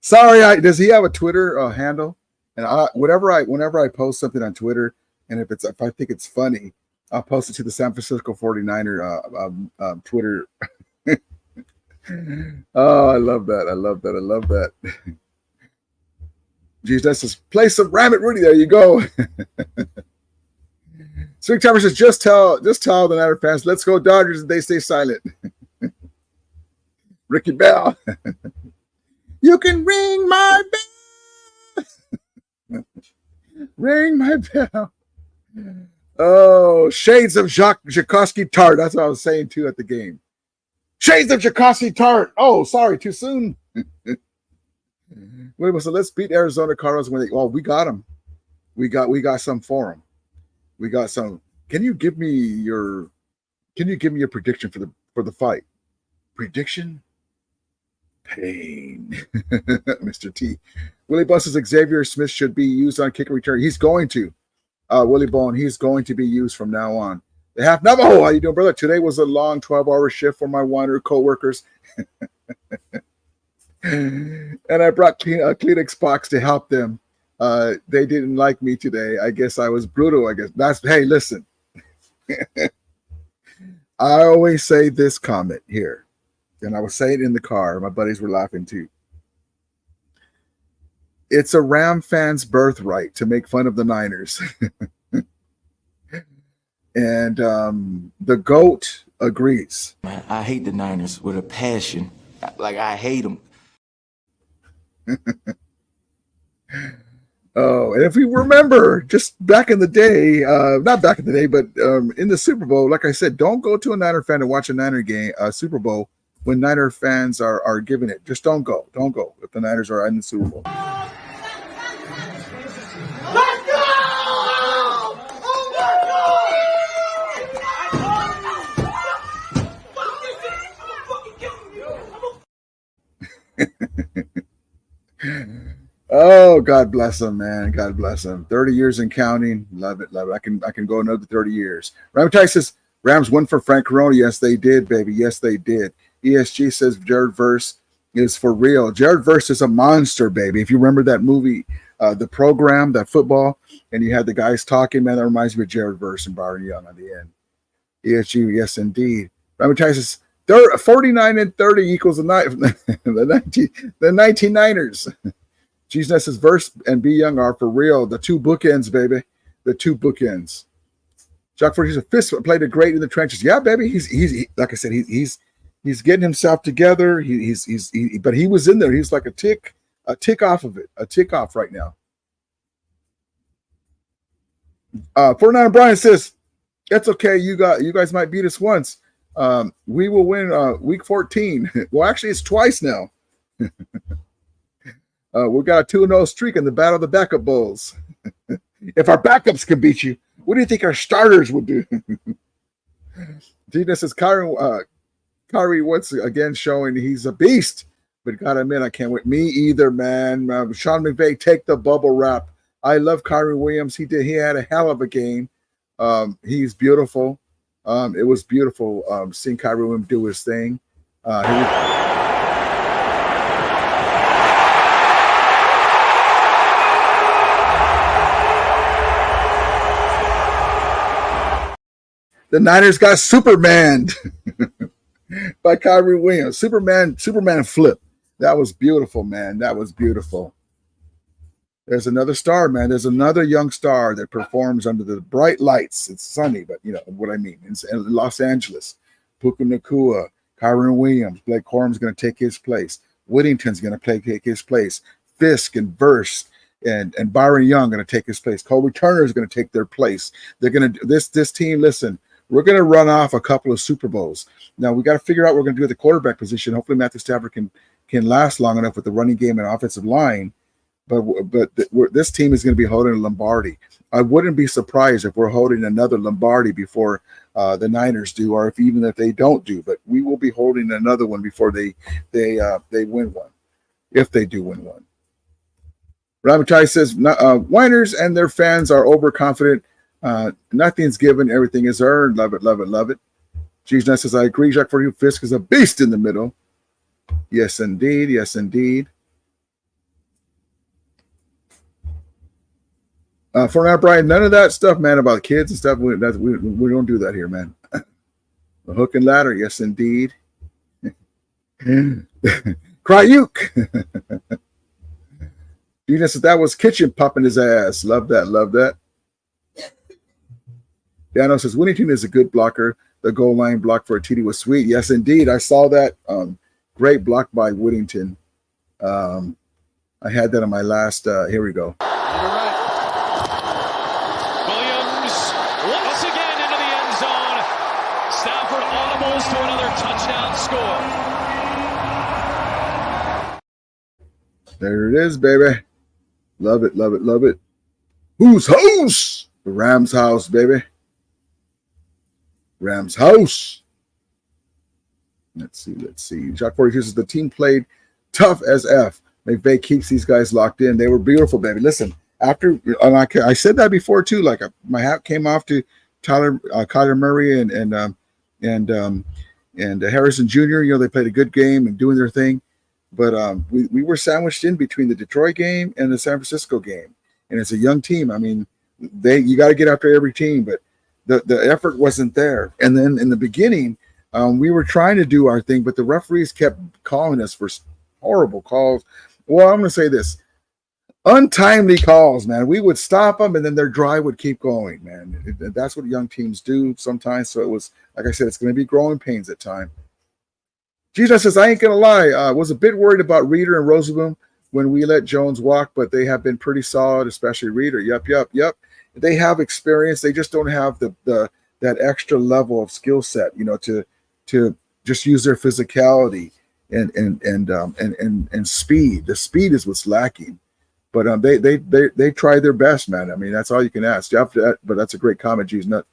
Sorry, does he have a Twitter handle? And whenever I post something on Twitter, and if I think it's funny, I'll post it to the San Francisco 49er Twitter. Oh, I love that. Geez, that's just play some Ram It Rudy. There you go. Sweet Timer says, just tell the Niner fans, let's go Dodgers, and they stay silent. Ricky Bell. You can ring my bell. Ring my bell. Oh, shades of Jokoski Tart. That's what I was saying too at the game. Shades of Jokoski Tart. Oh, sorry, too soon. Wait, so let's beat Arizona Cardinals when we got them. We got some for them. We got some. Can you give me your prediction for the fight? Prediction? Pain. Mr. T. Willie Bun says Xavier Smith should be used on kick and return. He's going to. Willie Bone, he's going to be used from now on. The half Navajo, how you doing, brother? Today was a long 12-hour shift for my Winer co-workers. And I brought Kleenex box to help them. They didn't like me today. I guess I was brutal. I guess hey, listen. I always say this comment here, and I was saying it in the car. My buddies were laughing too. It's a Ram fan's birthright to make fun of the Niners. And the GOAT agrees. Man, I hate the Niners with a passion. Like, I hate them. Oh, and if we remember, just back in the day, not back in the day, but in the Super Bowl, like I said, don't go to a Niner fan and watch a Niner game, Super Bowl, when Niner fans are giving it. Just don't go. Don't go if the Niners are in the Super Bowl. Let's go! Oh, God bless him, man. God bless him. 30 years and counting. Love it. I can go another 30 years. Ramatai says, Rams won for Frank Corona. Yes, they did, baby. Yes, they did. ESG says Jared Verse is for real. Jared Verse is a monster, baby. If you remember that movie, the program, that football, and you had the guys talking, man, that reminds me of Jared Verse and Byron Young on the end. ESG, yes, indeed. Ramatai says, 49 and 30 equals the 1999ers. Jesus says Verse and B Young are for real. The two bookends, baby. The two bookends. Jacques Ford, he's a fist played it great in the trenches. Yeah, baby. He's like I said, he's getting himself together. But he was in there. He's like a tick off of it. A tick off right now. 49 Brian says, It's okay. You guys might beat us once. We will win week 14. Well, actually, it's twice now. We've got a 2-0 streak in the Battle of the Backup Bulls. If our backups can beat you, what do you think our starters would do? Gina says, Kyrie once again showing he's a beast. But gotta admit, I can't wait. Me either, man. Sean McVay, take the bubble wrap. I love Kyrie Williams. He had a hell of a game. He's beautiful. It was beautiful seeing Kyrie Williams do his thing. The Niners got Supermaned by Kyrie Williams. Superman flip. That was beautiful, man. That was beautiful. There's another star, man. There's another young star that performs under the bright lights. It's sunny, but you know what I mean. It's in Los Angeles. Puka Nacua, Kyron Williams, Blake Corum's going to take his place. Whittington's going to take his place. Fisk and Verse and Byron Young going to take his place. Colby Turner is going to take their place. They're going to this team. Listen, we're going to run off a couple of Super Bowls. Now we got to figure out what we're going to do at the quarterback position. Hopefully Matthew Stafford can last long enough with the running game and offensive line. But this team is going to be holding a Lombardi. I wouldn't be surprised if we're holding another Lombardi before the Niners do, or even if they don't do. But we will be holding another one before they win one, if they do win one. Ramatai says, Niners and their fans are overconfident. Nothing's given, everything is earned. Love it, love it, love it. Gina says, I agree, Jacques, for you. Fisk is a beast in the middle. Yes, indeed. Yes, indeed. For now, Brian, none of that stuff, man, about kids and stuff. We don't do that here, man. The hook and ladder, yes, indeed. Cryuk. Gina says that was Kitchen popping his ass. Love that, love that. Dano says Whittington is a good blocker. The goal line block for a TD was sweet. Yes, indeed. I saw that. Great block by Whittington. I had that on my last. Here we go. Once again into the end zone. Stafford audibles to another touchdown score. There it is, baby. Love it, love it, love it. Whose house? The Rams' house, baby. Rams' house. Let's see. Jacques 42 says the team played tough as F. McVay keeps these guys locked in. They were beautiful, baby. Listen. After, and I said that before too. Like my hat came off to Kyler Murray and Harrison Jr. You know, they played a good game and doing their thing, but we were sandwiched in between the Detroit game and the San Francisco game, and it's a young team. I mean, you got to get after every team, but the effort wasn't there. And then in the beginning, we were trying to do our thing, but the referees kept calling us for horrible calls. Well, I'm going to say this. Untimely calls, man. We would stop them, and then their drive would keep going, man. That's what young teams do sometimes. So it was, like I said, it's going to be growing pains at time. Jesus says, I ain't going to lie. I was a bit worried about Reeder and Rosenbaum when we let Jones walk, but they have been pretty solid, especially Reeder. Yep. They have experience. They just don't have that extra level of skill set, you know, to just use their physicality and speed. The speed is what's lacking. But they tried their best, man. I mean, that's all you can ask. But that's a great comment, G's nut.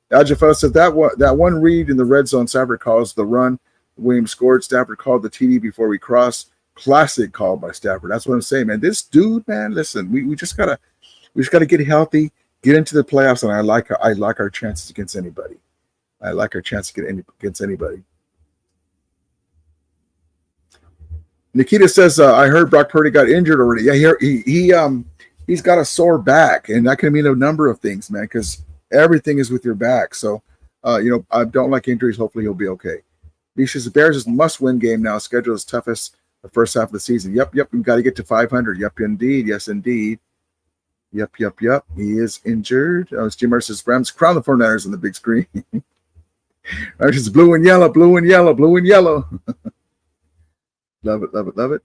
Al-Jafar said that one read in the red zone, Stafford calls the run. Williams scored. Stafford called the TD before we crossed. Classic call by Stafford. That's what I'm saying, man. This dude, man. Listen, we just gotta get healthy, get into the playoffs, and I like our chances against anybody. I like our chance to get against anybody. Nikita says, I heard Brock Purdy got injured already. Yeah, he's got a sore back, and that can mean a number of things, man, because everything is with your back. So, I don't like injuries. Hopefully he'll be okay. Because the Bears is a must-win game now. Schedule is toughest the first half of the season. Yep. We've got to get to 500. Yep, indeed. Yes, indeed. Yep. He is injured. It's Jim Mercer's Rams crown the 49ers on the big screen. It's blue and yellow. Love it.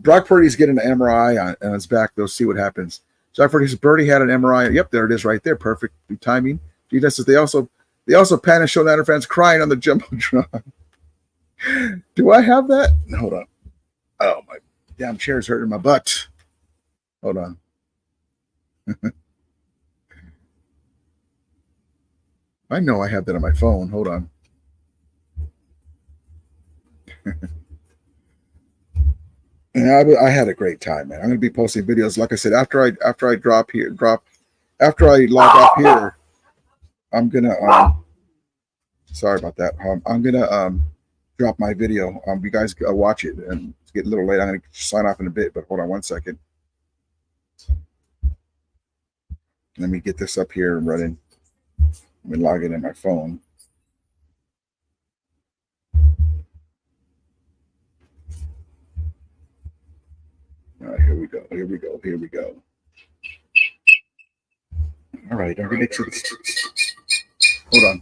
Brock Purdy's getting an MRI on his back. They'll see what happens. Jeffrey says Birdie had an MRI. Yep, there it is right there. Perfect timing. Gina says they also pan and show Niner fans crying on the Jumbotron. Do I have that? Hold on. Oh, my damn chair's hurting my butt. Hold on. I know I have that on my phone. Hold on. Yeah, I had a great time, man. I'm gonna be posting videos. Like I said, after I log off here, I'm gonna sorry about that. I'm gonna drop my video. You guys watch it, and it's getting a little late. I'm gonna sign off in a bit, but hold on one second. Let me get this up here and running. Let me log in my phone. All right, here we go. All right, I'm gonna hold on.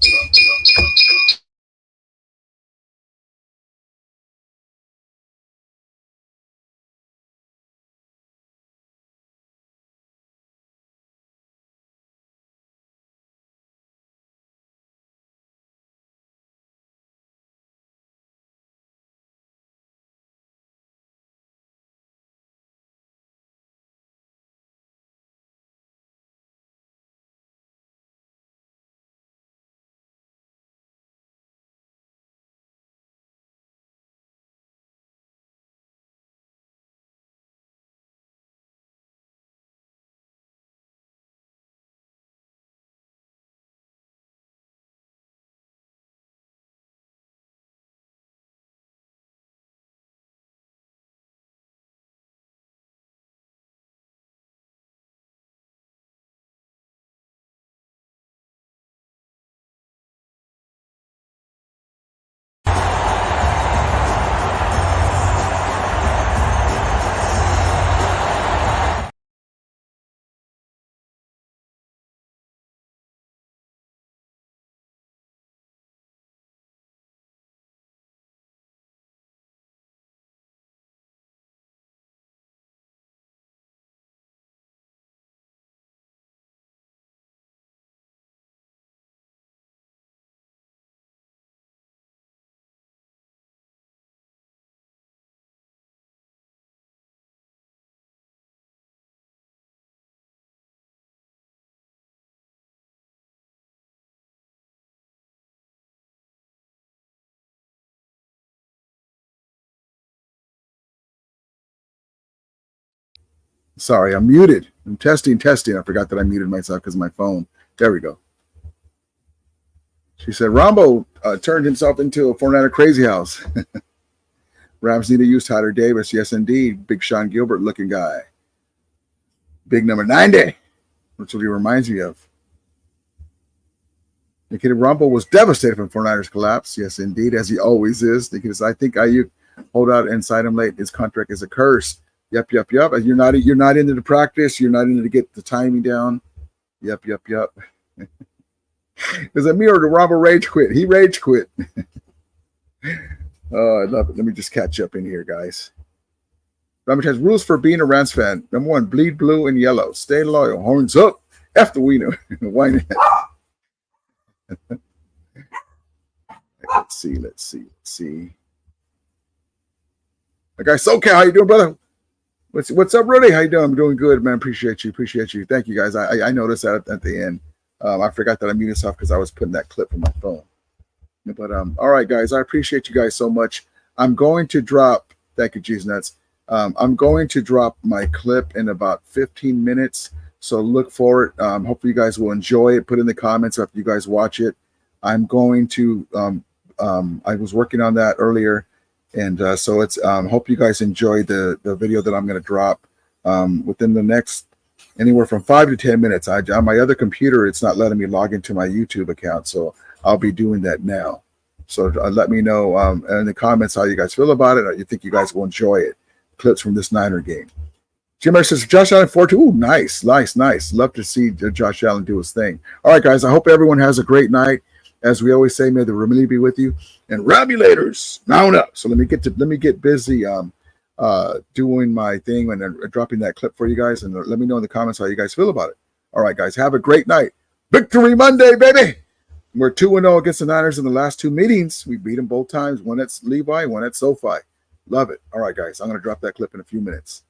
Sorry, I'm muted. I'm testing. I forgot that I muted myself because of my phone. There we go. She said, Rombo turned himself into a 49er crazy house. Rams need to use Tyler Davis. Yes, indeed. Big Sean Gilbert looking guy. Big number 90. That's what he reminds me of. Nikita Rombo was devastated from 49ers collapse. Yes, indeed, as he always is. Because I think Ayuk hold out inside him late. His contract is a curse. Yep. You're not into the practice. You're not into to get the timing down. Yep. Is it me or the Rombo rage quit? He rage quit. Oh, I love it. Let me just catch up in here, guys. Ramage has rules for being a Rams fan. Number 1, bleed blue and yellow. Stay loyal. Horns up. F the wiener. Why not? Let's see. The guy SoCal, how you doing, brother? What's up, Rudy? How you doing? I'm doing good, man. Appreciate you. Thank you, guys. I noticed that at the end. I forgot that I muted stuff because I was putting that clip on my phone. But all right, guys. I appreciate you guys so much. I'm going to drop. Thank you, Cheese Nuts. I'm going to drop my clip in about 15 minutes. So look for it. Hopefully you guys will enjoy it. Put in the comments after you guys watch it. I'm going to. I was working on that earlier. And so it's hope you guys enjoy the video that I'm going to drop within the next anywhere from 5 to 10 minutes. On my other computer, it's not letting me log into my YouTube account, so I'll be doing that now. So let me know in the comments how you guys feel about it. Or you think you guys will enjoy it. Clips from this Niner game. Jim says Josh Allen 4-2. Ooh, nice. Love to see Josh Allen do his thing. All right, guys. I hope everyone has a great night. As we always say, may the remedy be with you. And Robulators, mount up. So let me get busy doing my thing and dropping that clip for you guys. And let me know in the comments how you guys feel about it. All right, guys, have a great night. Victory Monday, baby. We're 2-0 against the Niners in the last 2 meetings. We beat them both times. One at Levi, one at SoFi. Love it. All right, guys, I'm going to drop that clip in a few minutes.